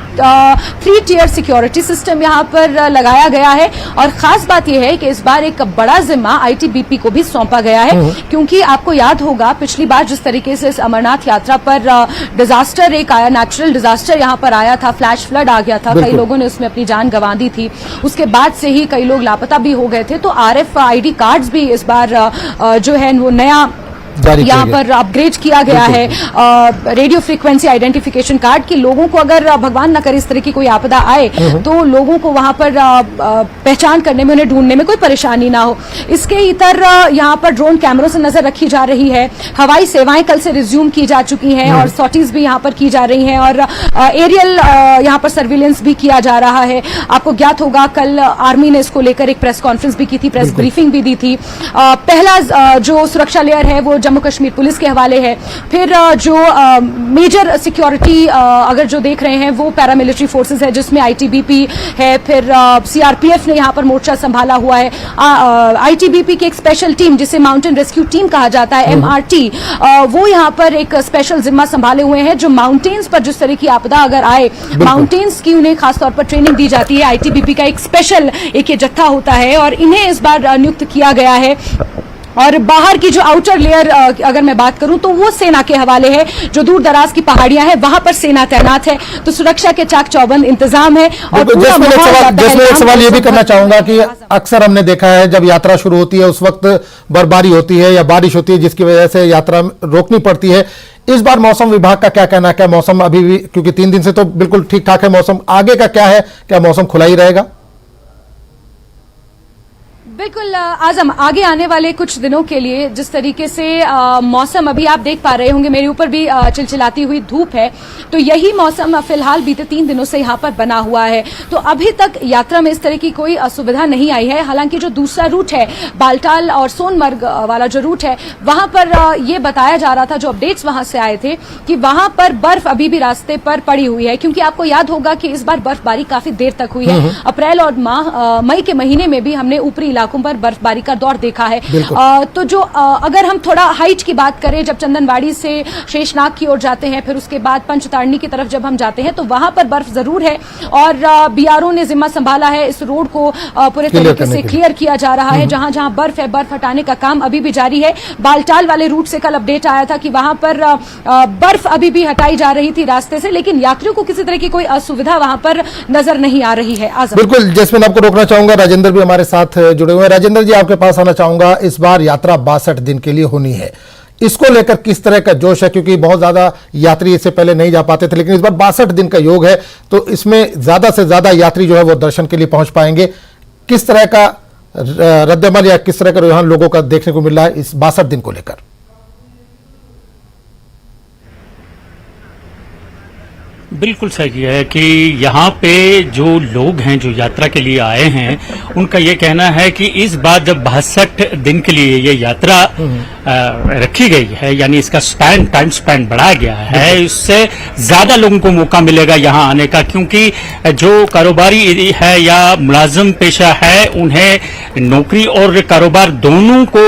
S2: 3 टियर सिक्योरिटी सिस्टम यहाँ पर लगाया गया है और खास बात यह है कि इस बार एक बड़ा जिम्मा आईटीबीपी को भी सौंपा गया है, क्योंकि आपको याद होगा पिछली बार जिस तरीके से इस अमरनाथ यात्रा पर डिजास्टर एक आया, नेचुरल डिजास्टर यहाँ पर आया था, फ्लैश फ्लड आ गया था, कई लोगों ने उसमें अपनी जान गंवा दी थी, उसके बाद से ही कई लोग लापता भी हो गए थे। तो RFID कार्ड्स भी इस बार जो है वो नया यहाँ पर अपग्रेड किया गया है रेडियो फ्रीक्वेंसी आइडेंटिफिकेशन कार्ड कि लोगों को अगर भगवान न करे इस तरह की कोई आपदा आए तो लोगों को वहां पर पहचान करने में, उन्हें ढूंढने में कोई परेशानी ना हो। इसके इतर यहाँ पर ड्रोन कैमरों से नजर रखी जा रही है। हवाई सेवाएं कल से रिज्यूम की जा चुकी हैं और सॉटीज भी यहाँ पर की जा रही हैं और एरियल यहाँ पर सर्विलेंस भी किया जा रहा है। आपको ज्ञात होगा कल आर्मी ने इसको लेकर एक प्रेस कॉन्फ्रेंस भी की थी, प्रेस ब्रीफिंग भी दी थी। पहला जो सुरक्षा लेयर है वो जम्मू कश्मीर पुलिस के हवाले है। फिर जो मेजर सिक्योरिटी अगर जो देख रहे हैं वो पैरामिलिट्री फोर्सेस है जिसमें आईटीबीपी है, फिर सीआरपीएफ ने यहाँ पर मोर्चा संभाला हुआ है। आईटीबीपी की एक स्पेशल टीम जिसे माउंटेन रेस्क्यू टीम कहा जाता है, एमआरटी, वो यहाँ पर एक स्पेशल जिम्मा संभाले हुए हैं जो माउंटेन्स पर जिस तरह की आपदा अगर आए, माउंटेन्स की उन्हें खासतौर पर ट्रेनिंग दी जाती है। आईटीबीपी का एक स्पेशल एक ये जत्था होता है और इन्हें इस बार नियुक्त किया गया है। और बाहर की जो आउटर लेयर अगर मैं बात करूं तो वो सेना के हवाले है। जो दूर दराज की पहाड़ियां हैं वहां पर सेना तैनात है, तो सुरक्षा के चाक चौबंद इंतजाम है। और
S1: एक सवाल ये भी करना चाहूंगा कि अक्सर हमने देखा है जब यात्रा शुरू होती है उस वक्त बर्फबारी होती है या बारिश होती है जिसकी वजह से यात्रा रोकनी पड़ती है। इस बार मौसम विभाग का क्या कहना है? क्या मौसम अभी भी, क्योंकि 3 दिन से तो बिल्कुल ठीक ठाक है मौसम, आगे का क्या है? क्या मौसम खुला ही रहेगा?
S2: बिल्कुल आजम, आगे आने वाले कुछ दिनों के लिए जिस तरीके से मौसम अभी आप देख पा रहे होंगे, मेरे ऊपर भी चिलचिलाती हुई धूप है, तो यही मौसम फिलहाल बीते 3 दिनों से यहाँ पर बना हुआ है। तो अभी तक यात्रा में इस तरह की कोई असुविधा नहीं आई है। हालांकि जो दूसरा रूट है बालटाल और सोनमर्ग वाला जो रूट है वहां पर ये बताया जा रहा था, जो अपडेट्स वहां से आए थे कि वहां पर बर्फ अभी भी रास्ते पर पड़ी हुई है। क्योंकि आपको याद होगा कि इस बार बर्फबारी काफी देर तक हुई है। अप्रैल और मई के महीने में भी हमने ऊपरी इलाकों पर बर्फबारी का दौर देखा है। तो जो अगर हम थोड़ा हाइट की बात करें, जब चंदनवाड़ी से शेषनाग की ओर जाते हैं, फिर उसके बाद पंचतारणी की तरफ जब हम जाते हैं तो वहां पर बर्फ जरूर है और बीआरओ ने जिम्मा संभाला है इस रोड को पूरे तरीके से क्लियर किया जा रहा है। जहां जहां बर्फ है, बर्फ हटाने का काम अभी भी जारी है। बालटाल वाले रूट से कल अपडेट आया था कि वहां पर बर्फ अभी भी हटाई जा रही थी रास्ते से, लेकिन यात्रियों को किसी तरह की कोई असुविधा वहां पर नजर नहीं आ रही है।
S1: बिल्कुल जैस्मिन, आपको रोकना चाहूंगा, राजेंद्र भी हमारे साथ जुड़े हुए हैं। राजेंद्र जी, आपके पास आना चाहूंगा। इस बार यात्रा 62 दिन के लिए होनी है, इसको लेकर किस तरह का जोश है? क्योंकि बहुत ज्यादा यात्री इससे पहले नहीं जा पाते थे, लेकिन इस बार 62 दिन का योग है तो इसमें ज्यादा से ज्यादा यात्री जो है वो दर्शन के लिए पहुंच पाएंगे। किस तरह का रद्दअमल या किस तरह का रुझान लोगों का देखने को मिल रहा है इस 62 दिन को लेकर?
S8: बिल्कुल सही है कि यहाँ पे जो लोग हैं जो यात्रा के लिए आए हैं उनका ये कहना है कि इस बार जब 62 दिन के लिए ये यात्रा रखी गई है, यानी इसका टाइम स्पैन बढ़ाया गया है, इससे ज्यादा लोगों को मौका मिलेगा यहाँ आने का। क्योंकि जो कारोबारी है या मुलाजिम पेशा है उन्हें नौकरी और कारोबार दोनों को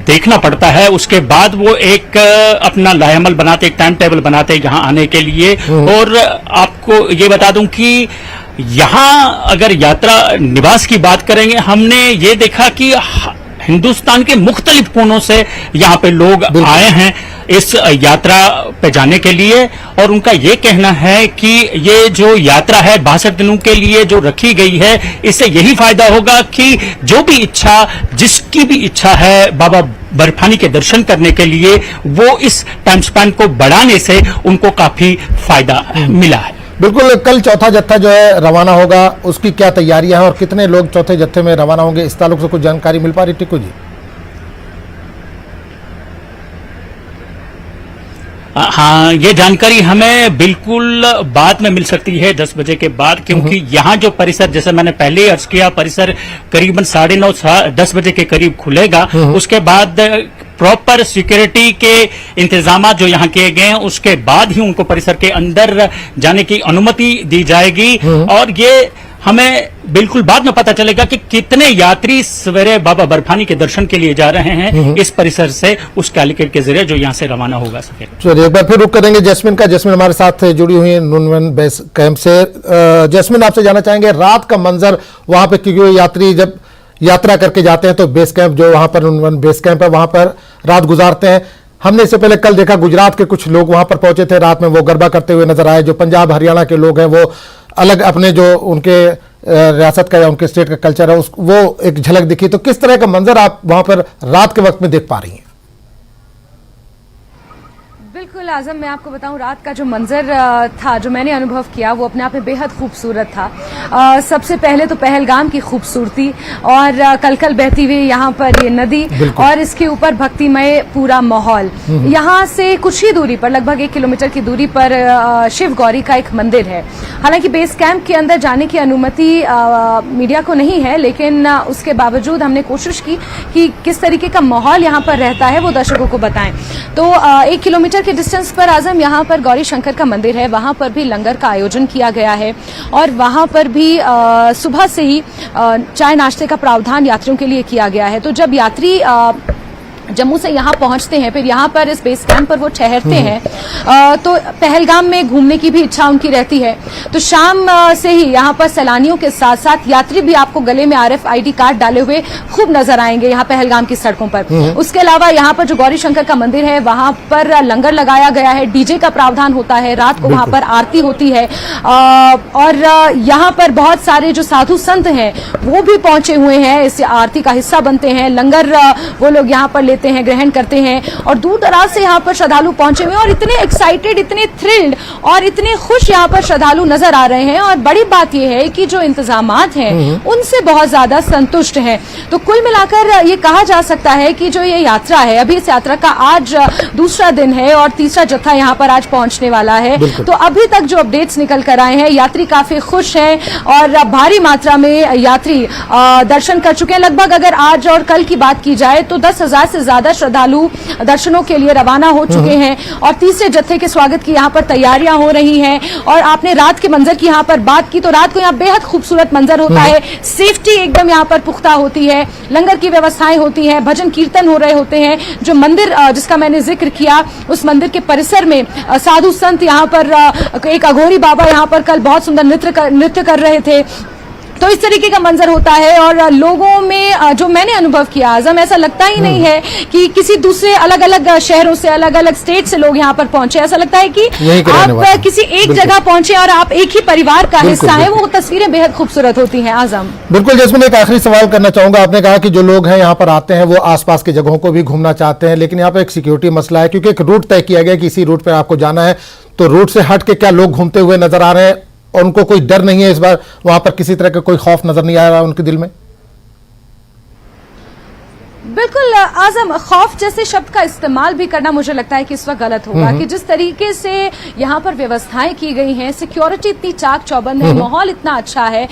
S8: देखना पड़ता है। उसके बाद वो एक अपना लाहेमल बनाते, एक टाइम टेबल बनाते यहाँ आने के लिए। और आपको ये बता दूं कि यहाँ अगर यात्रा निवास की बात करेंगे, हमने ये देखा कि हिंदुस्तान के मुख्तलिफ कोनों से यहाँ पे लोग आए हैं इस यात्रा पे जाने के लिए। और उनका ये कहना है कि ये जो यात्रा है 62 दिनों के लिए जो रखी गई है, इससे यही फायदा होगा कि जो भी इच्छा, जिसकी भी इच्छा है बाबा बर्फानी के दर्शन करने के लिए, वो इस टाइम स्पैन को बढ़ाने से उनको काफी फायदा मिला है।
S1: बिल्कुल, कल चौथा जत्था जो है रवाना होगा, उसकी क्या तैयारियां हैं और कितने लोग चौथे जत्थे में रवाना होंगे, इस ताल्लुक से कुछ जानकारी मिल पा रही? टिक्कू जी।
S8: हाँ, ये जानकारी हमें बिल्कुल बाद में मिल सकती है 10 बजे के बाद, क्योंकि यहाँ जो परिसर, जैसे मैंने पहले ही अर्ज किया, परिसर करीबन 9:30 10 बजे के करीब खुलेगा। उसके बाद प्रॉपर सिक्योरिटी के इंतजाम जो यहाँ किए गए हैं, उसके बाद ही उनको परिसर के अंदर जाने की अनुमति दी जाएगी। और ये हमें बिल्कुल बाद में पता चलेगा कि कितने यात्री सवेरे बाबा बर्फानी के दर्शन के लिए जा रहे हैं इस परिसर से, उस कैलिकेट के जरिए जो यहाँ से रवाना होगा सके।
S1: चलिए एक बार फिर रुक करेंगे जैस्मिन का। जैस्मिन हमारे साथ जुड़ी हुई है नुनवन बेस कैंप से। जैस्मिन, आपसे जानना चाहेंगे रात का मंजर वहां पे, क्योंकि यात्री जब यात्रा करके जाते हैं तो बेस कैंप जो वहां पर नुनवन बेस कैंप है वहां पर रात गुजारते हैं। हमने इससे पहले कल देखा गुजरात के कुछ लोग वहां पर पहुंचे थे, रात में वो गरबा करते हुए नजर आए। जो पंजाब हरियाणा के लोग हैं वो अलग अपने जो उनके रियासत का या उनके स्टेट का कल्चर है वो एक झलक दिखी। तो किस तरह का मंजर आप वहां पर रात के वक्त में देख पा रही हैं?
S2: बिल्कुल आजम, मैं आपको बताऊं रात का जो मंजर था, जो मैंने अनुभव किया, वो अपने आप में बेहद खूबसूरत था। सबसे पहले तो पहलगाम की खूबसूरती और कलकल बहती हुई यहाँ पर ये नदी और इसके ऊपर भक्तिमय पूरा माहौल। यहाँ से कुछ ही दूरी पर, लगभग 1 किलोमीटर की दूरी पर शिव गौरी का एक मंदिर है। हालांकि बेस कैंप के अंदर जाने की अनुमति मीडिया को नहीं है, लेकिन उसके बावजूद हमने कोशिश की कि किस तरीके का माहौल यहाँ पर रहता है वो दर्शकों को बताएं। तो 1 किलोमीटर के डिस्टेंस पर आजम यहाँ पर गौरी शंकर का मंदिर है, वहां पर भी लंगर का आयोजन किया गया है और वहां पर भी सुबह से ही चाय नाश्ते का प्रावधान यात्रियों के लिए किया गया है। तो जब यात्री जम्मू से यहाँ पहुंचते हैं, फिर यहाँ पर इस बेस कैंप पर वो ठहरते हैं, तो पहलगाम में घूमने की भी इच्छा उनकी रहती है। तो शाम से ही यहाँ पर सैलानियों के साथ साथ यात्री भी आपको गले में RFID कार्ड डाले हुए खूब नजर आएंगे यहाँ पहलगाम की सड़कों पर। उसके अलावा यहाँ पर जो गौरी शंकर का मंदिर है, वहां पर लंगर लगाया गया है, DJ का प्रावधान होता है, रात को वहां पर आरती होती है और यहाँ पर बहुत सारे जो साधु संत हैं वो भी पहुंचे हुए हैं, इस आरती का हिस्सा बनते हैं। लंगर वो लोग यहाँ पर लेते हैं, ग्रहण करते हैं और दूर दराज से यहाँ पर श्रद्धालु पहुंचे हुए हैं और इतने एक्साइटेड, इतने थ्रिल्ड और इतने खुश यहाँ पर श्रद्धालु नजर आ रहे हैं। और बड़ी बात यह है कि जो इंतजामात हैं उनसे बहुत ज्यादा संतुष्ट हैं। तो कुल मिलाकर ये कहा जा सकता है कि जो ये यात्रा है, अभी इस यात्रा का आज दूसरा दिन है और तीसरा जत्था यहाँ पर आज पहुंचने वाला है। तो अभी तक जो अपडेट्स निकल कर आए हैं, यात्री काफी खुश हैं और भारी मात्रा में यात्री दर्शन कर चुके हैं। लगभग अगर आज और कल की बात की जाए तो 10,000 से ज्यादा श्रद्धालु दर्शनों के लिए रवाना हो चुके हैं और तीसरे जत्थे के स्वागत की यहाँ पर तैयारियां हो रही हैं। और आपने रात के मंजर की यहाँ पर बात की, तो रात को यहाँ बेहद खूबसूरत मंजर होता है, सेफ्टी एकदम यहाँ पर पुख्ता होती है, लंगर की व्यवस्थाएं होती हैं, भजन कीर्तन हो रहे होते हैं। जो मंदिर जिसका मैंने जिक्र किया, उस मंदिर के परिसर में साधु संत यहाँ पर, एक अघोरी बाबा यहाँ पर कल बहुत सुंदर नृत्य कर रहे थे। तो इस तरीके का मंजर होता है और लोगों में जो मैंने अनुभव किया आजम, ऐसा लगता ही नहीं है कि किसी दूसरे अलग अलग शहरों से, अलग अलग स्टेट से लोग यहाँ पर पहुंचे। ऐसा लगता है कि आप किसी एक जगह पहुंचे और आप एक ही परिवार का हिस्सा है। वो तस्वीरें बेहद खूबसूरत होती हैं आजम।
S1: बिल्कुल जैस्मिन, एक आखिरी सवाल करना चाहूंगा। आपने कहा कि जो लोग हैं यहाँ पर आते हैं वो आसपास की जगहों को भी घूमना चाहते हैं, लेकिन यहाँ पर एक सिक्योरिटी मसला है, क्योंकि एक रूट तय किया गया कि इसी रूट पर आपको जाना है। तो रूट से हट के क्या लोग घूमते हुए नजर आ रहे हैं और उनको कोई डर नहीं है इस बार? वहां पर किसी तरह का कोई खौफ नजर नहीं आ रहा उनके दिल में?
S2: बिल्कुल आजम, खौफ जैसे शब्द का इस्तेमाल भी करना मुझे लगता है कि इस वक्त गलत होगा कि जिस तरीके से यहाँ पर व्यवस्थाएं की गई हैं, सिक्योरिटी इतनी चाक चौबंद है, माहौल इतना अच्छा है,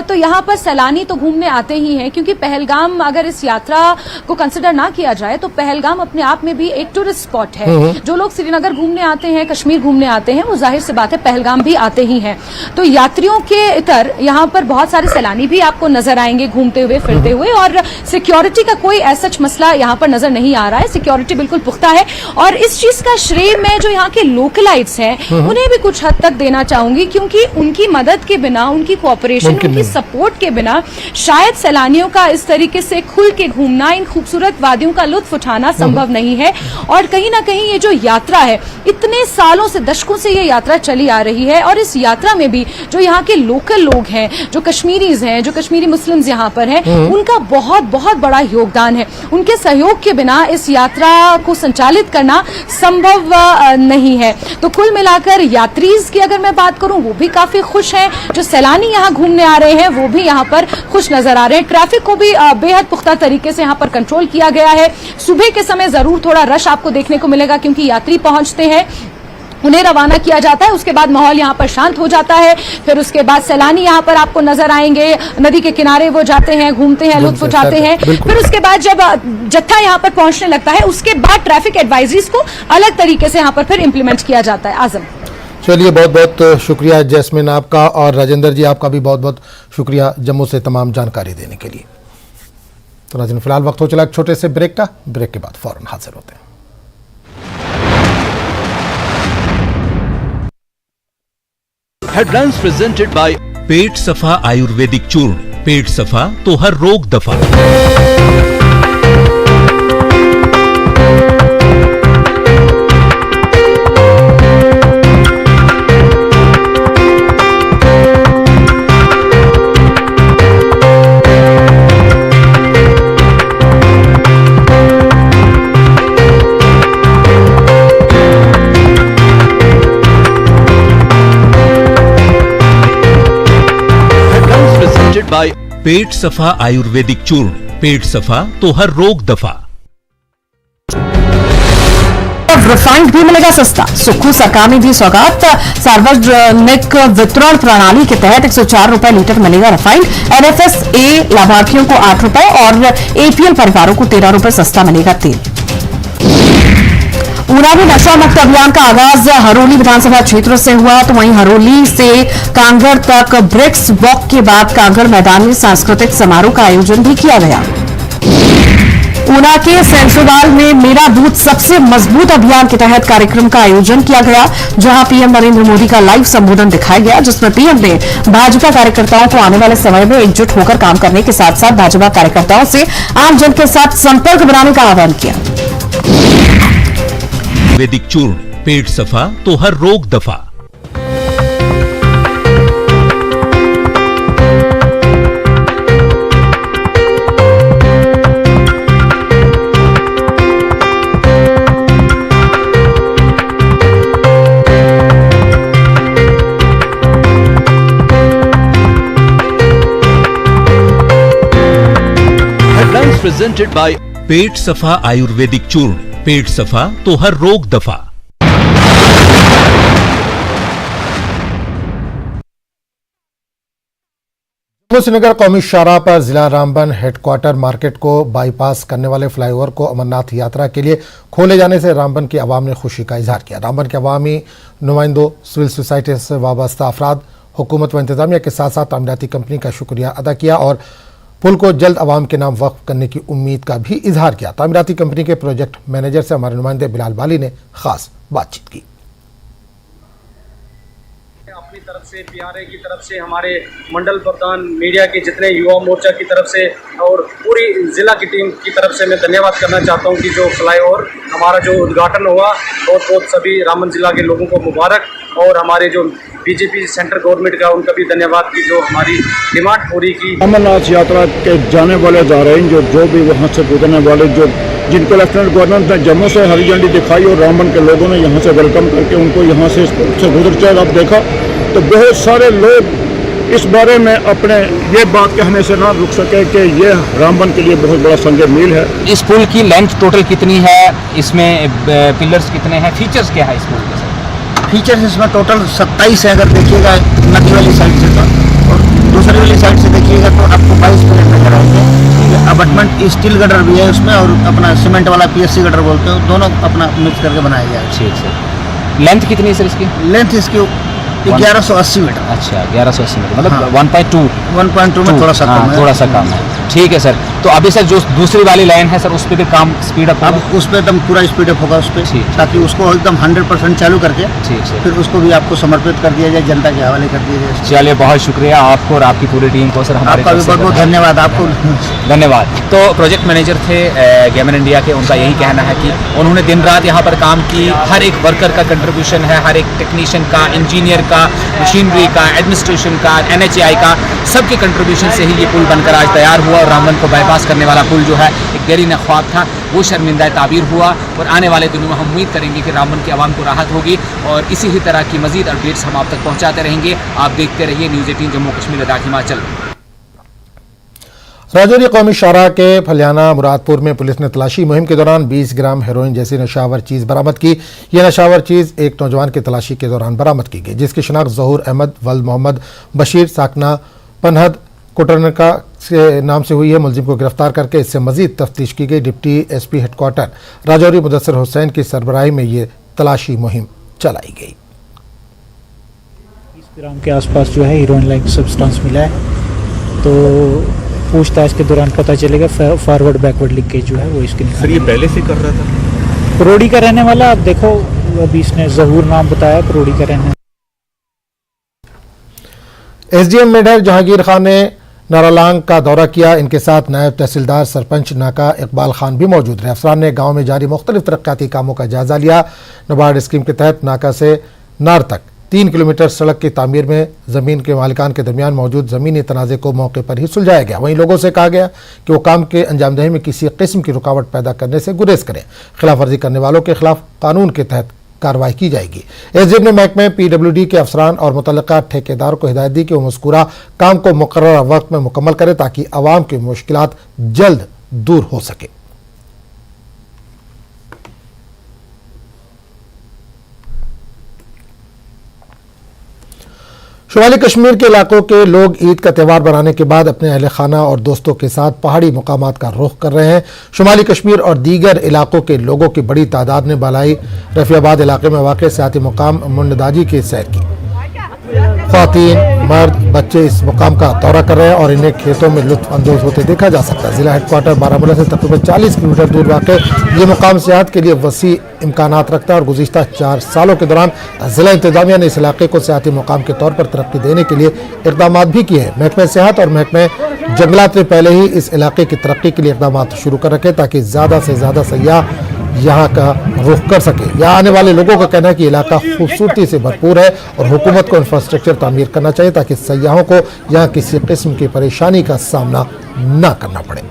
S2: तो यहाँ पर सैलानी तो घूमने आते ही हैं। क्योंकि पहलगाम, अगर इस यात्रा को कंसिडर ना किया जाए तो पहलगाम अपने आप में भी एक टूरिस्ट स्पॉट है। जो लोग श्रीनगर घूमने आते हैं, कश्मीर घूमने आते हैं, वो जाहिर सी बात है पहलगाम भी आते ही हैं। तो यात्रियों के इतर यहाँ पर बहुत सारे सैलानी भी आपको नजर आएंगे घूमते हुए, फिरते हुए, और सिक्योरिटी का कोई ऐसा मसला यहाँ पर नजर नहीं आ रहा है। सिक्योरिटी बिल्कुल पुख्ता है और इस चीज का श्रेय मैं जो यहाँ के लोकलाइट्स हैं उन्हें भी कुछ हद तक देना चाहूंगी, क्योंकि उनकी मदद के बिना, उनकी कोऑपरेशन, उनकी सपोर्ट के बिना शायद सैलानियों का इस तरीके से खुल के घूमना, इन खूबसूरत वादियों का लुत्फ उठाना संभव नहीं है। और कहीं ना कहीं ये जो यात्रा है, इतने सालों से, दशकों से ये यात्रा चली आ रही है और इस यात्रा में भी जो यहाँ के लोकल लोग हैं, जो कश्मीरीज हैं, जो कश्मीरी मुस्लिम्स यहाँ पर हैं, उनका बहुत बहुत बड़ा योगदान है। उनके सहयोग के बिना इस यात्रा को संचालित करना संभव नहीं है। तो कुल मिलाकर यात्रीज की अगर मैं बात करूं, वो भी काफी खुश हैं। जो सैलानी यहाँ घूमने आ रहे हैं वो भी यहाँ पर खुश नजर आ रहे हैं। ट्रैफिक को भी बेहद पुख्ता तरीके से यहाँ पर कंट्रोल किया गया है। सुबह के समय जरूर थोड़ा रश आपको देखने को मिलेगा, क्योंकि यात्री पहुंचते हैं, उन्हें रवाना किया जाता है, उसके बाद माहौल यहाँ पर शांत हो जाता है। फिर उसके बाद सैलानी यहाँ पर आपको नजर आएंगे, नदी के किनारे वो जाते हैं, घूमते हैं, लुत्फ उठाते हैं। फिर उसके बाद जब जत्था यहाँ पर पहुंचने लगता है, उसके बाद ट्रैफिक एडवाइजरीज को अलग तरीके से यहाँ पर फिर इंप्लीमेंट किया जाता है। आजम,
S1: चलिए, बहुत बहुत शुक्रिया जैस्मिन आपका, और राजेंद्र जी आपका भी बहुत बहुत शुक्रिया जम्मू से तमाम जानकारी देने के लिए। तो नाज़रीन, फिलहाल वक्त हो चला एक छोटे से ब्रेक का। ब्रेक के बाद फौरन हाजिर होते हैं।
S9: हेडलाइंस प्रेजेंटेड बाय पेट सफा आयुर्वेदिक चूर्ण। पेट सफा तो हर रोग दफा। पेट सफा आयुर्वेदिक चूर्ण, पेट सफा तो हर रोग दफा।
S11: रिफाइंड भी मिलेगा सस्ता, सुक्खू सरकार ने दी सौगात। सार्वजनिक वितरण प्रणाली के तहत 104 रुपए लीटर मिलेगा रिफाइंड। एनएफएसए लाभार्थियों को 8 रुपए और एपीएल परिवारों को 13 रुपए सस्ता मिलेगा तेल। ऊना में नशा मुक्त अभियान का आगाज हरोली विधानसभा क्षेत्र से हुआ, तो वहीं हरोली से कांगड़ तक ब्रिक्स वॉक के बाद कांगड़ मैदान में सांस्कृतिक समारोह का आयोजन भी किया गया। ऊना के सेंट्रोवाल में मेरा बूथ सबसे मजबूत अभियान के तहत कार्यक्रम का आयोजन किया गया, जहां पीएम नरेंद्र मोदी का लाइव संबोधन दिखाया गया, जिसमें पीएम ने भाजपा कार्यकर्ताओं को आने वाले समय में एकजुट होकर काम करने के साथ साथ भाजपा कार्यकर्ताओं से आमजन के साथ संपर्क बनाने का आह्वान किया।
S9: वैदिक चूर्ण, पेट सफा तो हर रोग दफा। प्रेजेंटेड बाय पेट सफा आयुर्वेदिक चूर्ण, पेट सफा तो हर रोग दफा।
S1: जम्मू श्रीनगर कौमी शाहराह पर जिला रामबन हेडक्वार्टर मार्केट को बाईपास करने वाले फ्लाईओवर को अमरनाथ यात्रा के लिए खोले जाने से रामबन की आवाम ने खुशी का इजहार किया। रामबन के अवामी नुमाइंदों, सिविल सोसाइटी से वाबस्ता अफराद, हुकूमत व इंतजामिया के साथ साथ तामीराती कंपनी का शुक्रिया अदा किया और पुल को जल्द अवाम के नाम वक्फ करने की उम्मीद का भी इजहार किया। तामीराती कंपनी के प्रोजेक्ट मैनेजर से हमारे नुमाइंदे बिलाल बाली ने खास बातचीत की।
S12: अपनी तरफ से पीआरए की तरफ से, हमारे मंडल प्रधान, मीडिया के जितने युवा मोर्चा की तरफ से और पूरी जिला की टीम की तरफ से मैं धन्यवाद करना चाहता हूं कि जो फ्लाईओवर हमारा जो उद्घाटन हुआ, बहुत बहुत सभी रामबन जिला के लोगों को मुबारक, और हमारे जो बीजेपी सेंट्रल गवर्नमेंट का उनका भी धन्यवाद की जो हमारी डिमांड पूरी की।
S13: अमरनाथ यात्रा के जाने वाले जा रहे हैं, जो भी वहाँ से गुजरने वाले, जो जिनको लेफ्टिनेंट गवर्नर ने जम्मू से हरी झंडी दिखाई और रामबन के लोगों ने यहाँ से वेलकम करके उनको यहाँ से गुजर जाए। अब देखा तो बहुत सारे लोग इस बारे में अपने ये बात कहने से ना रुक सके कि ये रामबन के लिए बहुत बड़ा संग मील है।
S14: इस पुल की लेंथ टोटल कितनी है, इसमें पिलर्स कितने हैं, फीचर्स क्या है इस पुल के?
S15: फीचर्स इसमें टोटल 27 है, अगर देखिएगा नदी वाली साइड से तो, और दूसरी वाली साइड से देखिएगा तो आपको 22 पिलर नजर आएंगे। अबटमेंट स्टील गटर भी है उसमें, और अपना सीमेंट वाला पीएससी गटर बोलते हो, दोनों अपना मिक्स करके बनाया गया है।
S14: ठीक है। लेंथ कितनी है सर इसकी?
S15: लेंथ इसकी 1180 मीटर।
S14: अच्छा, 1180 मीटर, मतलब 1.2
S15: में थोड़ा सा कम है।
S14: थोड़ा सा कम है। ठीक है सर। तो अभी सर जो दूसरी वाली लाइन है सर, उस पर भी काम स्पीड अप,
S15: अब उस पर एकदम पूरा स्पीड अप होगा उस पर, ताकि उसको एकदम 100% चालू करके फिर उसको भी आपको समर्पित कर दिया जाए, जनता के हवाले कर दिया जाए।
S14: चलिए, बहुत शुक्रिया आपको और आपकी पूरी टीम को सर।
S15: आपका भी बहुत बहुत धन्यवाद। आपको
S14: धन्यवाद। तो प्रोजेक्ट मैनेजर थे गेमन इंडिया के, उनका यही कहना है कि उन्होंने दिन रात यहाँ पर काम की, हर एक वर्कर का कंट्रीब्यूशन है, हर एक टेक्नीशियन का, इंजीनियर का, मशीनरी का, एडमिनिस्ट्रेशन का, NHAI का, सबके कंट्रीब्यूशन से ही ये पुल बनकर आज तैयार हुआ। और रामबन को बाईपास करने वाला पुल जो है एक देरीन ख्वाब था, वो शर्मिंदा ताबीर हुआ। और आने वाले दिनों में हम उम्मीद करेंगे कि रामबन की आवाम को राहत होगी, और इसी ही तरह की मजीद अपडेट्स हम आप तक पहुँचाते रहेंगे। आप देखते रहिए न्यूज़ 18 जम्मू कश्मीर लद्दाख हिमाचल।
S1: राजौरी कौमी शाहराह के फलियाना मुरादपुर में पुलिस ने तलाशी मुहिम के दौरान 20 ग्राम हेरोइन जैसी नशावर चीज बरामद की। यह नशावर चीज एक नौजवान की तलाशी के दौरान बरामद की गई, जिसकी शिनाख्त ज़हूर अहमद वल्द मोहम्मद बशीर साकना पनहद कोटरनका के नाम से हुई है। मुलजिम को गिरफ्तार करके इससे मजीद तफ्तीश की गई। Deputy SP headquarter Rajouri Mudassir Hussain की सरबराही में ये तलाशी मुहिम चलाई गई।
S16: 20 ग्राम के आसपास जो है हीरोइन लाइक सब्सटेंस मिला है, तो पूछताछ के दौरान पता चलेगा। फॉरवर्ड बैकवर्ड लिंकेज जो है वो इसके निकाल।
S9: सर ये पहले से कर रहा था?
S16: परोड़ी का रहने वाला। अब देखो, अभी इसने ज़हूर नाम बताया, परोड़ी का रहने।
S1: SDM मेढर जहांगीर खान ने नारालांग का दौरा किया। इनके साथ नायब तहसीलदार सरपंच नाका इकबाल खान भी मौजूद रहे। अफसरान ने गाँव में जारी मुख्तलिफ तरक्याती कामों का जायजा लिया। नाबार्ड स्कीम के तहत नाका से नार तक 3 किलोमीटर सड़क की तामीर में जमीन के मालिकान के दरमियान मौजूद जमीनी तनाज़े को मौके पर ही सुलझाया गया। वहीं लोगों से कहा गया कि वो काम के अंजामदही में किसी किस्म की रुकावट पैदा करने से गुरेज करें। खिलाफ वर्जी करने वालों के खिलाफ कानून के तहत कार्रवाई की जाएगी। एसडीएम ने महकमे पीडब्ल्यूडी के अफसरान और मुतल्लिका ठेकेदार को हिदायत दी कि वो मज़कूरा काम को मुकर्रर वक्त में मुकम्मल करे ताकि आवाम की मुश्किलात जल्द दूर हो सके। शुमाली कश्मीर के इलाकों के लोग ईद का त्यौहार मनाने के बाद अपने अहल खाना और दोस्तों के साथ पहाड़ी मुकामात का रुख कर रहे हैं। शुमाली कश्मीर और दीगर इलाकों के लोगों की बड़ी तादाद ने बालाई रफियाबाद इलाके में वाक़ सियाती मुकाम मुंडदाजी की सैर की। ख़वातीन, मर्द, बच्चे इस मुकाम का दौरा कर रहे हैं और इन्हें खेतों में लुत्फ़ अंदोज़ होते देखा जा सकता है। जिला हेडक्वार्टर बारामूला से तकरीबन 40 किलोमीटर दूर वाक़ ये मुकाम सियाहत के लिए वसी इम्कानात रखता है और गुज़िश्ता 4 सालों के दौरान जिला इंतजामिया ने इस इलाके को सियाती मुकाम के तौर पर तरक्की देने के लिए इक़दाम भी किए हैं। महकमे सियाहत और महकमे जंगलात ने पहले ही इस इलाके की तरक्की के लिए इक़दाम शुरू कर रखे ताकि ज़्यादा से ज़्यादा सयाह यहाँ का रुख कर सके। यहाँ आने वाले लोगों का कहना है कि इलाका खूबसूरती से भरपूर है और हुकूमत को इंफ्रास्ट्रक्चर तामीर करना चाहिए ताकि सयाहों को यहाँ किसी किस्म की परेशानी का सामना न करना पड़े।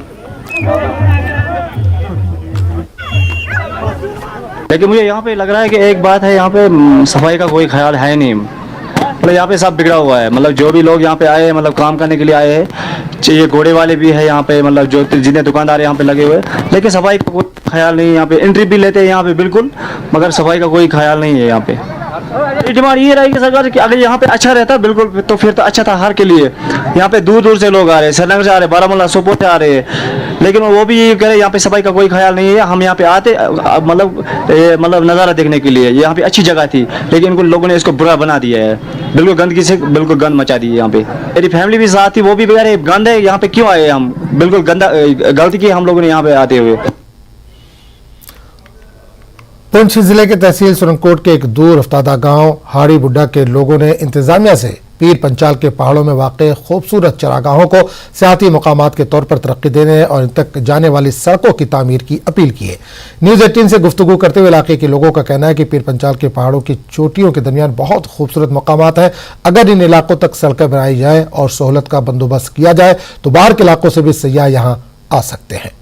S17: लेकिन मुझे यहाँ पे लग रहा है कि एक बात है, यहाँ पे सफाई का कोई ख्याल है नहीं। मतलब यहाँ पे सब बिगड़ा हुआ है। मतलब जो भी लोग यहाँ पे आए हैं, मतलब काम करने के लिए आए हैं, ये घोड़े वाले भी है यहाँ पे, मतलब जो जितने दुकानदार यहाँ पे लगे हुए, लेकिन सफाई का कोई ख्याल नहीं है। यहाँ पे एंट्री भी लेते हैं यहाँ पे बिल्कुल, मगर सफाई का कोई ख्याल नहीं है यहाँ पे। डिमांड ये रहेगी सरकार कि अगर यहाँ पे अच्छा रहता बिल्कुल तो फिर तो अच्छा था हर के लिए। यहाँ पे दूर दूर से लोग आ रहे हैं, श्रीनगर से आ रहे हैं, बारामूला सोपोर से आ रहे हैं, लेकिन वो भी ये कह रहे हैं यहाँ पे सफाई का कोई ख्याल नहीं है। हम यहाँ पे आते मतलब नज़ारा देखने के लिए, यहाँ पे अच्छी जगह थी, लेकिन इनको लोगों ने इसको बुरा बना दिया है। बिल्कुल गंदगी से बिल्कुल गंद मचा दी है यहाँ पे। मेरी फैमिली भी साथ थी, वो भी कह रहे गंद है यहाँ पे, क्यों आए हम, बिल्कुल गलती की हम लोगों ने यहाँ पे आते हुए।
S1: पुंछ जिले के तहसील सुरनकोट के एक दूर अफ्तादा गांव हाड़ी बुड्ढा के लोगों ने इंतजामिया से पीर पंचाल के पहाड़ों में वाक़ खूबसूरत चरागाहों को सियाती मुकामात के तौर पर तरक्की देने और इन तक जाने वाली सड़कों की तामीर की अपील की है। न्यूज़ 18 से गुफ्तगू करते हुए इलाके के लोगों का कहना है कि पीर पंचाल के पहाड़ों की चोटियों के दरमियान बहुत खूबसूरत मुकामात हैं। अगर इन इलाकों तक सड़कें बनाई जाए और सहूलत का बंदोबस्त किया जाए तो बाहर के इलाकों से भी सयाह यहाँ आ सकते हैं।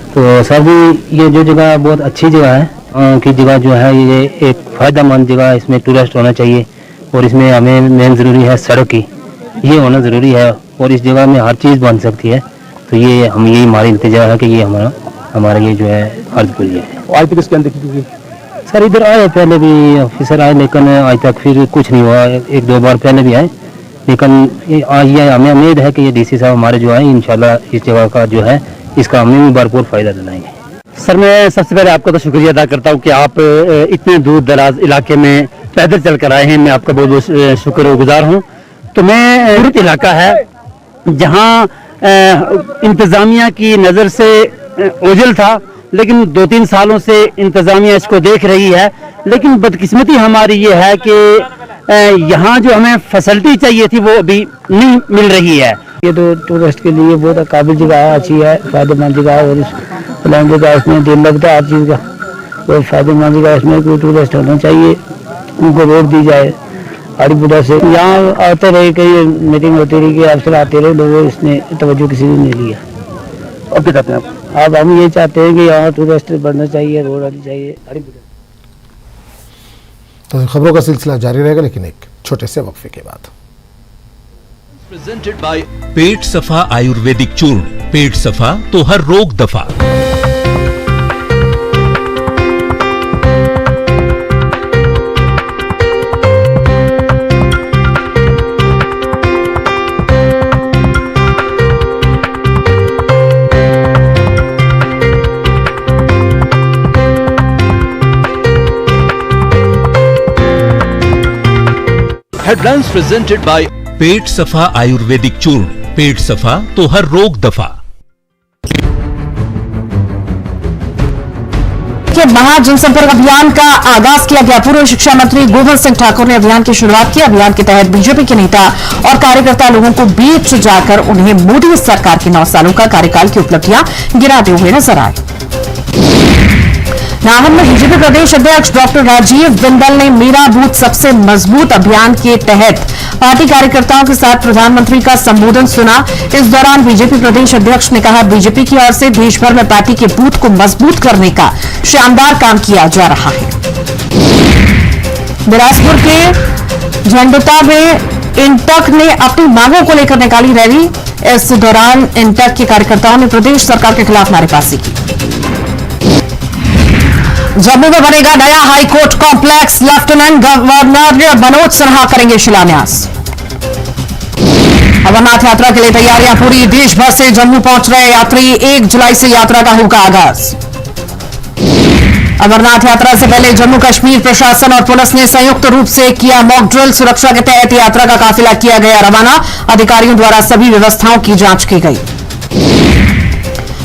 S18: तो सर ये जो जगह बहुत अच्छी जगह है की जगह जो है, ये एक फ़ायदेमंद जगह, इसमें टूरिस्ट होना चाहिए और इसमें हमें मेन ज़रूरी है सड़क की, ये होना ज़रूरी है और इस जगह में हर चीज़ बन सकती है। तो ये हम यही हमारी इंतजा है कि ये हमारा ये जो है अर्ज के लिए आज तक इसके अंदर सर इधर आए, पहले भी ऑफिसर आए, लेकिन आज तक फिर कुछ नहीं हुआ। 1-2 बार पहले भी आए, लेकिन आज ये हमें उम्मीद है कि ये डीसी साहब हमारे जो है इंशाल्लाह इस जगह का जो है इसका हमें भी भरपूर फ़ायदा दिलाएंगे।
S19: सर मैं सबसे पहले आपका तो शुक्रिया अदा करता हूँ कि आप इतने दूर दराज इलाके में पैदल चल कर आए हैं, मैं आपका बहुत बहुत शुक्रगुजार हूँ। तो मैं खूबसूरत इलाका है जहाँ इंतज़ामिया की नज़र से ओझल था, लेकिन 2-3 सालों से इंतज़ामिया इसको देख रही है, लेकिन बदकिस्मती हमारी ये है कि यहाँ जो हमें फैसिलिटी चाहिए थी वो अभी नहीं मिल रही है।
S18: ये तो टूरिस्ट के लिए बहुत काबिल जगह है, अच्छी है, फायदेमंद जगह है और प्लान जगह इसमें दिल लगता है हर चीज़ का, बहुत फायदेमंद जगह, इसमें कोई टूरिस्ट होना चाहिए, उनको रोड दी जाए। हाड़ी बुढ़ा से यहाँ आते रहे, कई मीटिंग होती रही, कि अफसर आते रहे, लोगों इसने तवज्जो किसी ने नहीं लिया। अब क्या चाहते हैं आप? हम ये चाहते हैं कि यहाँ टूरिस्ट बढ़ना चाहिए, रोड आनी चाहिए।
S1: तो खबरों का सिलसिला जारी रहेगा, लेकिन एक छोटे से वक्फे के बाद।
S9: प्रेजेंटेड बाय पेट सफा आयुर्वेदिक चूर्ण, पेट सफा तो हर रोग दफा। हेडलाइंस प्रेजेंटेड बाय पेट सफा आयुर्वेदिक चूर्ण, पेट सफा तो हर रोग दफा।
S11: के महाजनसंपर्क अभियान का आगाज किया गया। पूर्व शिक्षा मंत्री गोविंद सिंह ठाकुर ने अभियान की शुरुआत की। अभियान के तहत बीजेपी के नेता और कार्यकर्ता लोगों को बीच जाकर उन्हें मोदी सरकार के 9 सालों का कार्यकाल की उपलब्धियां गिनाते हुए नजर आए। नाहन में बीजेपी प्रदेश अध्यक्ष डॉक्टर राजीव बिंदल ने मेरा बूथ सबसे मजबूत अभियान के तहत पार्टी कार्यकर्ताओं के साथ प्रधानमंत्री का संबोधन सुना। इस दौरान बीजेपी प्रदेश अध्यक्ष ने कहा, बीजेपी की ओर से देश भर में पार्टी के बूथ को मजबूत करने का शानदार काम किया जा रहा है। बिलासपुर के झंडुता में इंटक ने अपनी मांगों को लेकर निकाली रैली। इस दौरान इंटक के कार्यकर्ताओं ने प्रदेश सरकार के खिलाफ नारेबाजी की। जम्मू में बनेगा नया high court complex, lieutenant governor Manoj Sinha करेंगे शिलान्यास। अमरनाथ यात्रा के लिए तैयारियां पूरी, देश भर से जम्मू पहुंच रहे यात्री, 1 जुलाई से यात्रा का होगा आगाज। अमरनाथ यात्रा से पहले जम्मू कश्मीर प्रशासन और पुलिस ने संयुक्त रूप से किया मॉक ड्रिल। सुरक्षा के तहत यात्रा का काफिला किया गया रवाना। अधिकारियों द्वारा सभी व्यवस्थाओं की जांच की गई।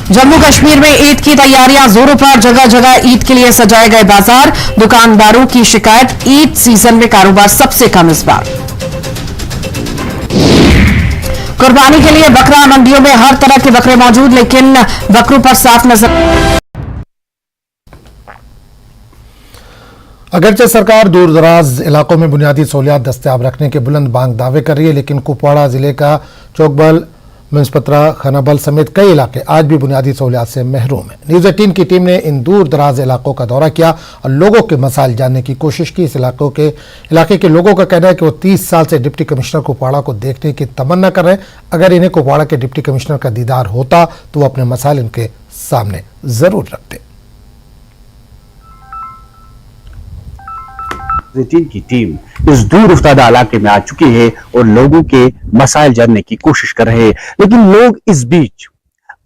S11: जम्मू कश्मीर में ईद की तैयारियां जोरों पर, जगह जगह ईद के लिए सजाए गए बाजार। दुकानदारों की शिकायत, ईद सीजन में कारोबार सबसे कम इस बार। कुर्बानी के लिए बकरा मंडियों में हर तरह के बकरे मौजूद, लेकिन बकरों पर साफ नजर।
S1: अगरचे सरकार दूर दराज इलाकों में बुनियादी सहूलियात दस्तयाब रखने के बुलंद बांग दावे कर रही है, लेकिन कुपवाड़ा जिले का चौकबल, मिंसपत्रा, खनाबल समेत कई इलाके आज भी बुनियादी सहूलियात से महरूम हैं। न्यूज़ 18 की टीम ने इन दूर दराज इलाकों का दौरा किया और लोगों के मसाइल जानने की कोशिश की। इस इलाके के लोगों का कहना है कि वो 30 साल से डिप्टी कमिश्नर कुपवाड़ा को देखने की तमन्ना कर रहे हैं। अगर इन्हें कुपवाड़ा के डिप्टी कमिश्नर का दीदार होता तो वो अपने मसाइल इनके सामने जरूर रखते।
S20: की टीम इस दूर उफ्तादा इलाके में आ चुकी है और लोगों के मसाइल जानने की कोशिश कर रहे हैं, लेकिन लोग इस बीच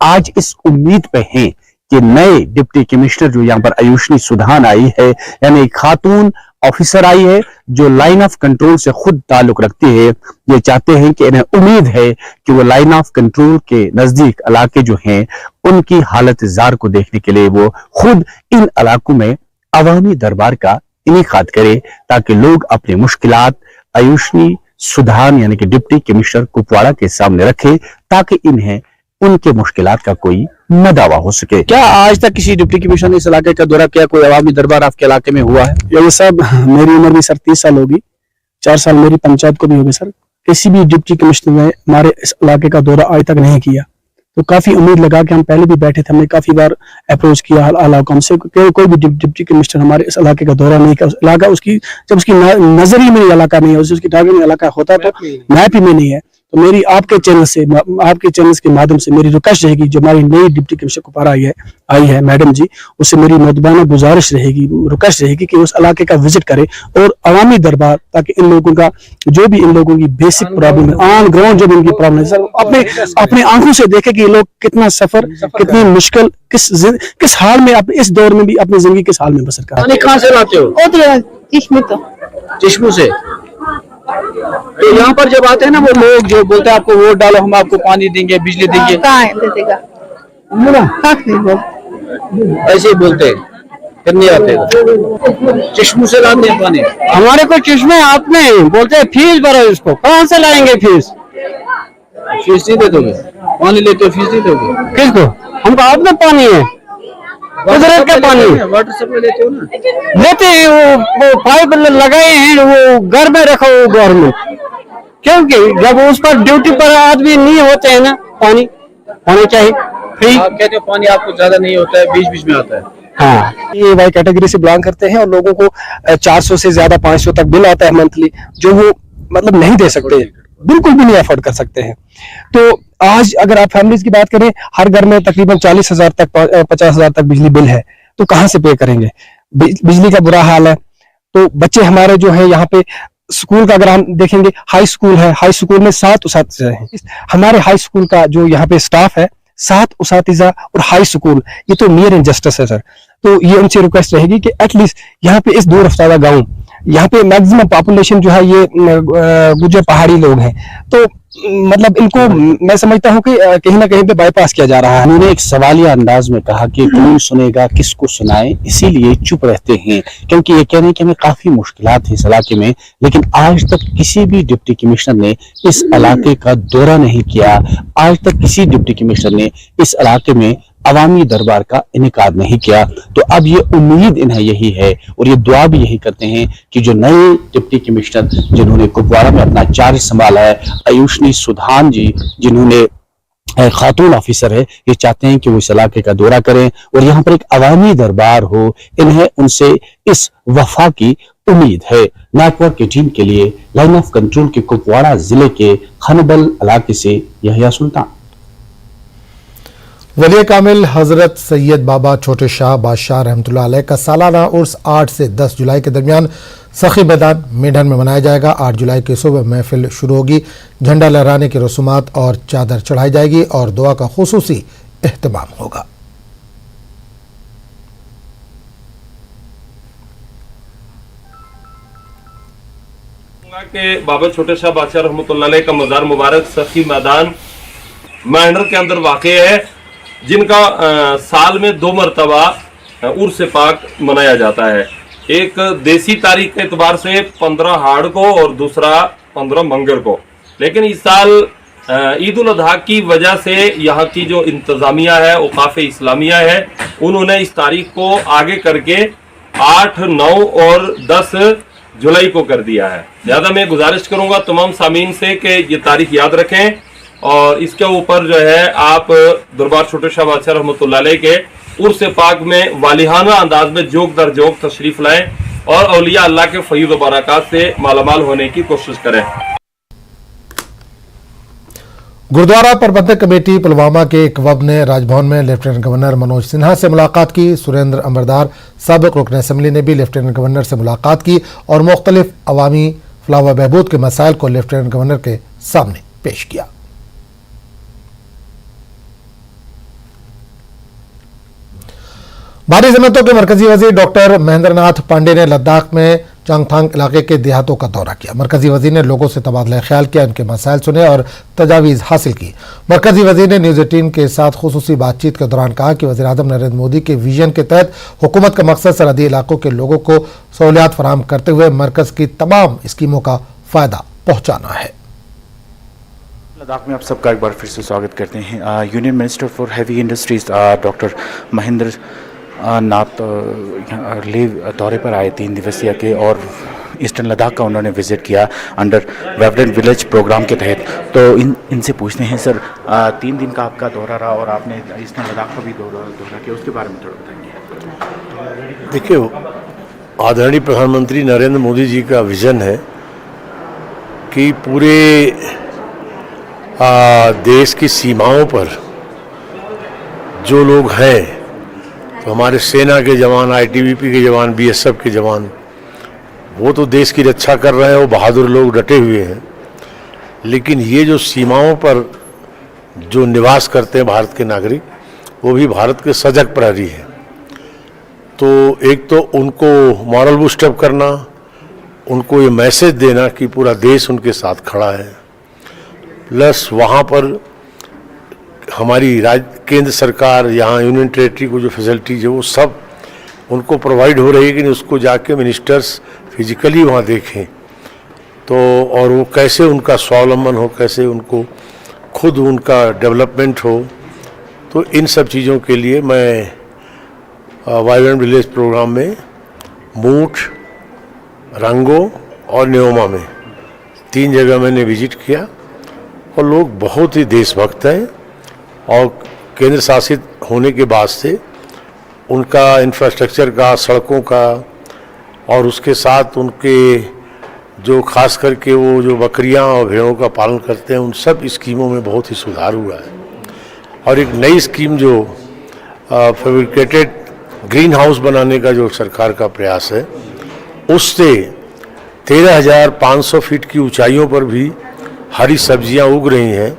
S20: आज इस उम्मीद पे हैं कि नए डिप्टी कमिश्नर जो यहाँ पर आयुषनी सुधान आई है, यानी खातून ऑफिसर आई है जो लाइन ऑफ कंट्रोल से खुद ताल्लुक रखती है, ये चाहते हैं कि इन्हें उम्मीद है कि वो लाइन ऑफ कंट्रोल के नजदीक इलाके जो हैं उनकी हालत जार को देखने के लिए वो खुद इन इलाकों में अवामी दरबार का इनेकाद करे, ताकि लोग अपनी मुश्किलात आयुषनी सुधान यानी कि डिप्टी कमिश्नर कुपवाड़ा के सामने रखे, ताकि इन्हें उनके मुश्किलात का कोई न दावा हो सके। क्या आज तक किसी डिप्टी कमिश्नर ने इस इलाके का दौरा किया? कोई अवामी दरबार आपके इलाके में हुआ है?
S21: ये सब मेरी उम्र भी सर 30 साल होगी, 4 साल मेरी पंचायत को भी होगी सर। किसी भी डिप्टी कमिश्नर ने हमारे इस इलाके का दौरा आज तक नहीं किया, तो काफी उम्मीद लगा कि हम पहले भी बैठे थे, हमने काफी बार अप्रोच किया इलाकों से, कोई भी डिप्टी कमिश्नर हमारे इस इलाके का दौरा नहीं किया। इलाका उसकी जब उसकी नजरी में इलाका नहीं है, उसकी टारगेट में इलाका होता तो मैप ही में नहीं है। तो मेरी आपके चैनल के माध्यम से मेरी रिक्वेस्ट रहेगी, जो हमारी नई डिप्टी कमिश्नर कुपवाड़ा आई है मैडम जी, उससे मेरी मुतबाना गुजारिश रहेगी, रिक्वेस्ट रहेगी कि उस इलाके का विजिट करे और अवामी दरबार, ताकि इन लोगों का जो भी इन लोगों की बेसिक प्रॉब्लम है, ऑन ग्राउंड जो भी इनकी प्रॉब्लम है सर, अपने आंखों से देखे कि ये लोग कितना सफर, कितनी मुश्किल, किस हाल में इस दौर में भी अपनी जिंदगी किस हाल में बसर कर रहे हैं।
S20: कहाँ से लाते हो? चश्मों से। तो यहाँ पर जब आते हैं ना वो लोग जो बोलते हैं आपको वोट डालो, हम आपको पानी देंगे, बिजली देंगे, ऐसे ही बोलते हैं, फिर नहीं आते। चश्मों से लाते हैं पानी?
S19: हमारे को चश्मे आप नहीं बोलते हैं फीस भरो, इसको कहाँ से लाएंगे फीस?
S20: फीस नहीं दे दोगे? पानी लेते हो फीस नहीं दोगे?
S19: किसको? हमको आपने पानी है, कुदरत का पानी।
S20: वाटर सप्लाई लेते हो ना?
S19: लेते हैं, वो पाइप लगाए हैं, वो घर में रखो गवर्नमेंट, क्योंकि जब उस पर ड्यूटी पर आदमी नहीं होते हैं ना, पानी होना चाहिए फ्री।
S20: आप कहते हो पानी आपको ज्यादा नहीं होता है, बीच बीच में आता है।
S21: हाँ, ये वाई कैटेगरी से बिलोंग करते हैं और लोगों को 400 से ज्यादा 500 तक बिल आता है मंथली, जो वो मतलब नहीं दे सकते, बिल्कुल भी नहीं अफोर्ड कर सकते हैं। तो आज अगर आप फैमिलीज की बात करें, हर घर में तकरीबन 40,000 तक 50,000 तक बिजली बिल है, तो कहाँ से पे करेंगे? बिजली का बुरा हाल है। तो बच्चे हमारे जो है यहाँ पे स्कूल का अगर हम देखेंगे, हाई स्कूल है, हाई स्कूल में 7 उसातिज़ा हैं। हमारे हाई स्कूल का जो यहाँ पे स्टाफ है 7 उसातिज़ा और हाई स्कूल, ये तो नियर इनजस्टिस है सर। तो ये उनसे रिक्वेस्ट रहेगी कि एटलीस्ट यहाँ पे इस दूर अफ्तादा गाँव, यहाँ पे मैक्सिमम पॉपुलेशन जो है ये गुज्जर पहाड़ी लोग हैं, तो मतलब इनको मैं समझता हूँ कि कहीं ना कहीं पे बाईपास किया जा रहा है।
S20: उन्होंने एक सवालिया अंदाज में कहा कि कौन सुनेगा, किसको सुनाए, इसीलिए चुप रहते हैं, क्योंकि ये कह रहे हैं कि हमें काफी मुश्किलात है इस इलाके में, लेकिन आज तक किसी भी डिप्टी कमिश्नर ने इस इलाके का दौरा नहीं किया। आज तक किसी डिप्टी कमिश्नर ने इस इलाके में अवामी दरबार का इनेकार नहीं किया। तो अब ये उम्मीद इन्हें यही है और ये दुआ भी यही करते हैं कि जो नए डिप्टी कमिश्नर जिन्होंने कुपवाड़ा में अपना चार्ज संभाला है, आयुष्नी सुधान जी जिन्होंने खातून ऑफिसर है, ये चाहते हैं कि वो इस इलाके का दौरा करें और यहाँ पर एक अवामी दरबार हो। इन्हें उनसे इस वफा की उम्मीद है। नेटवर्क की टीम के लिए लाइन ऑफ कंट्रोल के कुपवाड़ा जिले के खनबल इलाके से यहया सुल्तान।
S1: वली कामिल हजरत सैयद बाबा छोटे शाह बादशाह रहमतुल्लाह अलैह का सालाना उर्स 8 से 10 जुलाई के दरमियान सखी मैदान मेढन में मनाया जाएगा। 8 जुलाई की सुबह महफिल शुरू होगी, झंडा लहराने की रसूमात और चादर चढ़ाई जाएगी और दुआ का खुसूसी एहतमाम होगा।
S3: के बाबा छोटे शाह बादशाह रहमतुल्लाह अलैह का मज़ार मुबारक सखी मैदान मेंढर के अंदर वाक़े है, जिनका साल में 2 मरतबा उर्स पाक मनाया जाता है। एक देसी तारीख के एतबार से 15 हाड़ को और दूसरा 15 मंगर को। लेकिन इस साल ईद उल अजहा की वजह से यहाँ की जो इंतज़ामिया है, औक़ाफ़ इस्लामिया है, उन्होंने इस तारीख को आगे करके 8, 9 और 10 जुलाई को कर दिया है। लिहाजा मैं गुजारिश करूँगा तमाम सामीन से कि ये तारीख याद रखें और इसके ऊपर जो है आप दरबार छोटे शाह बादशाह रहमतुल्लाह अलैह के उर्स पाक में वालिहाना अंदाज में जोक दर जोक तशरीफ लाएं और औलिया अल्लाह के फैज़ व बरक़ात से मालामाल होने की कोशिश करें।
S1: गुरुद्वारा प्रबंधक कमेटी पुलवामा के एक वब ने राजभवन में लेफ्टिनेंट गवर्नर मनोज सिन्हा से मुलाकात की। सुरेंद्र अंबरदार साबिक रुकन असम्बली ने भी लेफ्टिनेंट गवर्नर से मुलाकात की और मुख्तलिफ अवामी फलाह बहबूद के मसाइल को लेफ्टिनेंट गवर्नर के सामने पेश किया। भारी जमातों के मरकजी वजीर डॉक्टर महेंद्र नाथ पांडे ने लद्दाख में चांगथांग इलाके के देहातों का दौरा किया। मरकजी वजीर ने लोगों से तबादला ख्याल किया, उनके मसाइल सुने और तजावीज़ हासिल की। मरकजी वजीर ने न्यूज़ 18 के साथ खुसूसी बातचीत के दौरान कहा कि वज़ीर आज़म नरेंद्र मोदी के विजन के तहत हुकूमत का मकसद सरहदी इलाकों के लोगों को सहूलियात फराहम करते हुए मरकज की तमाम स्कीमों का फ़ायदा पहुँचाना है।
S22: लद्दाख में आप सबका एक बार फिर से स्वागत करते हैं। Union minister for heavy industries doctor Mahendra Nath Leh दौरे पर आए 3 दिवसीय के और ईस्टर्न लद्दाख का उन्होंने विजिट किया अंडर वाइब्रेंट विलेज प्रोग्राम के तहत। तो इनसे पूछते हैं सर, 3 दिन का आपका दौरा रहा और आपने ईस्टर्न लद्दाख का भी दौरा किया, उसके बारे में थोड़ा बताएंगे।
S23: देखिए, आदरणीय प्रधानमंत्री नरेंद्र मोदी जी का विजन है कि पूरे देश की सीमाओं पर जो लोग हैं, तो हमारे सेना के जवान, आईटीबीपी के जवान, बीएसएफ के जवान, वो तो देश की रक्षा कर रहे हैं, वो बहादुर लोग डटे हुए हैं। लेकिन ये जो सीमाओं पर जो निवास करते हैं भारत के नागरिक, वो भी भारत के सजग प्रहरी हैं। तो एक तो उनको मॉरल बूस्टअप करना, उनको ये मैसेज देना कि पूरा देश उनके साथ खड़ा है, प्लस वहाँ पर हमारी केंद्र सरकार, यहाँ यूनियन टेरिटरी को जो फैसिलिटीज है वो सब उनको प्रोवाइड हो रही है कि उसको जाके मिनिस्टर्स फिजिकली वहाँ देखें तो, और वो कैसे उनका स्वावलंबन हो, कैसे उनको खुद उनका डेवलपमेंट हो। तो इन सब चीज़ों के लिए मैं वाइब्रेंट विलेज प्रोग्राम में मूठ, रंगो और न्योमा में 3 जगह मैंने विजिट किया और लोग बहुत ही देशभक्त हैं और केंद्र शासित होने के बाद से उनका इंफ्रास्ट्रक्चर का, सड़कों का और उसके साथ उनके जो खास करके वो जो बकरियां और भेड़ों का पालन करते हैं, उन सब स्कीमों में बहुत ही सुधार हुआ है। और एक नई स्कीम जो फैब्रिकेटेड ग्रीन हाउस बनाने का जो सरकार का प्रयास है, उससे 13,500 फीट की ऊंचाइयों पर भी हरी सब्जियां उग रही हैं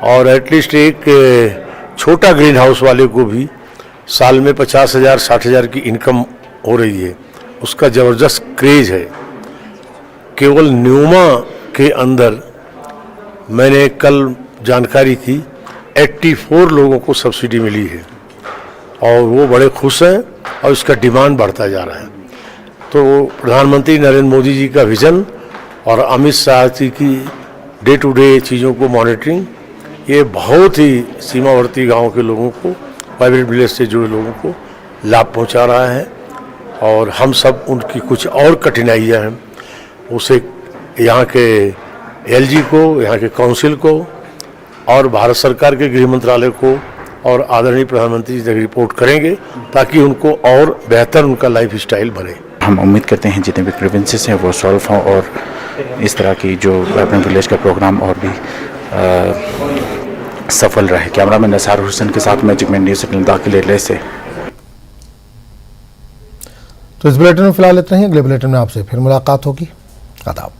S23: और एटलीस्ट एक छोटा ग्रीन हाउस वाले को भी साल में 50,000 60,000 की इनकम हो रही है। उसका ज़बरदस्त क्रेज है। केवल न्योमा के अंदर मैंने कल जानकारी की 84 लोगों को सब्सिडी मिली है और वो बड़े खुश हैं और इसका डिमांड बढ़ता जा रहा है। तो प्रधानमंत्री नरेंद्र मोदी जी का विज़न और अमित शाह जी की डे टू डे चीज़ों को मॉनिटरिंग, ये बहुत ही सीमावर्ती गांव के लोगों को वाइब्रेंट विलेज से जुड़े लोगों को लाभ पहुंचा रहा है। और हम सब उनकी कुछ और कठिनाइयां हैं उसे यहाँ के एलजी को, यहाँ के काउंसिल को और भारत सरकार के गृह मंत्रालय को और आदरणीय प्रधानमंत्री जी तक रिपोर्ट करेंगे ताकि उनको और बेहतर उनका लाइफ स्टाइल बने।
S22: हम उम्मीद करते हैं जितने भी ग्रीवेंसेस हैं वो सॉल्व हों और इस तरह की जो वाइब्रेंट विलेज का प्रोग्राम और भी सफल रहे। कैमरामैन नसार हुसैन के साथ मैजिक मैन न्यूज़ दाखिल से।
S1: तो इस बुलेटिन में फिलहाल इतना ही। अगले बुलेटिन में आपसे फिर मुलाकात होगी। आदाब।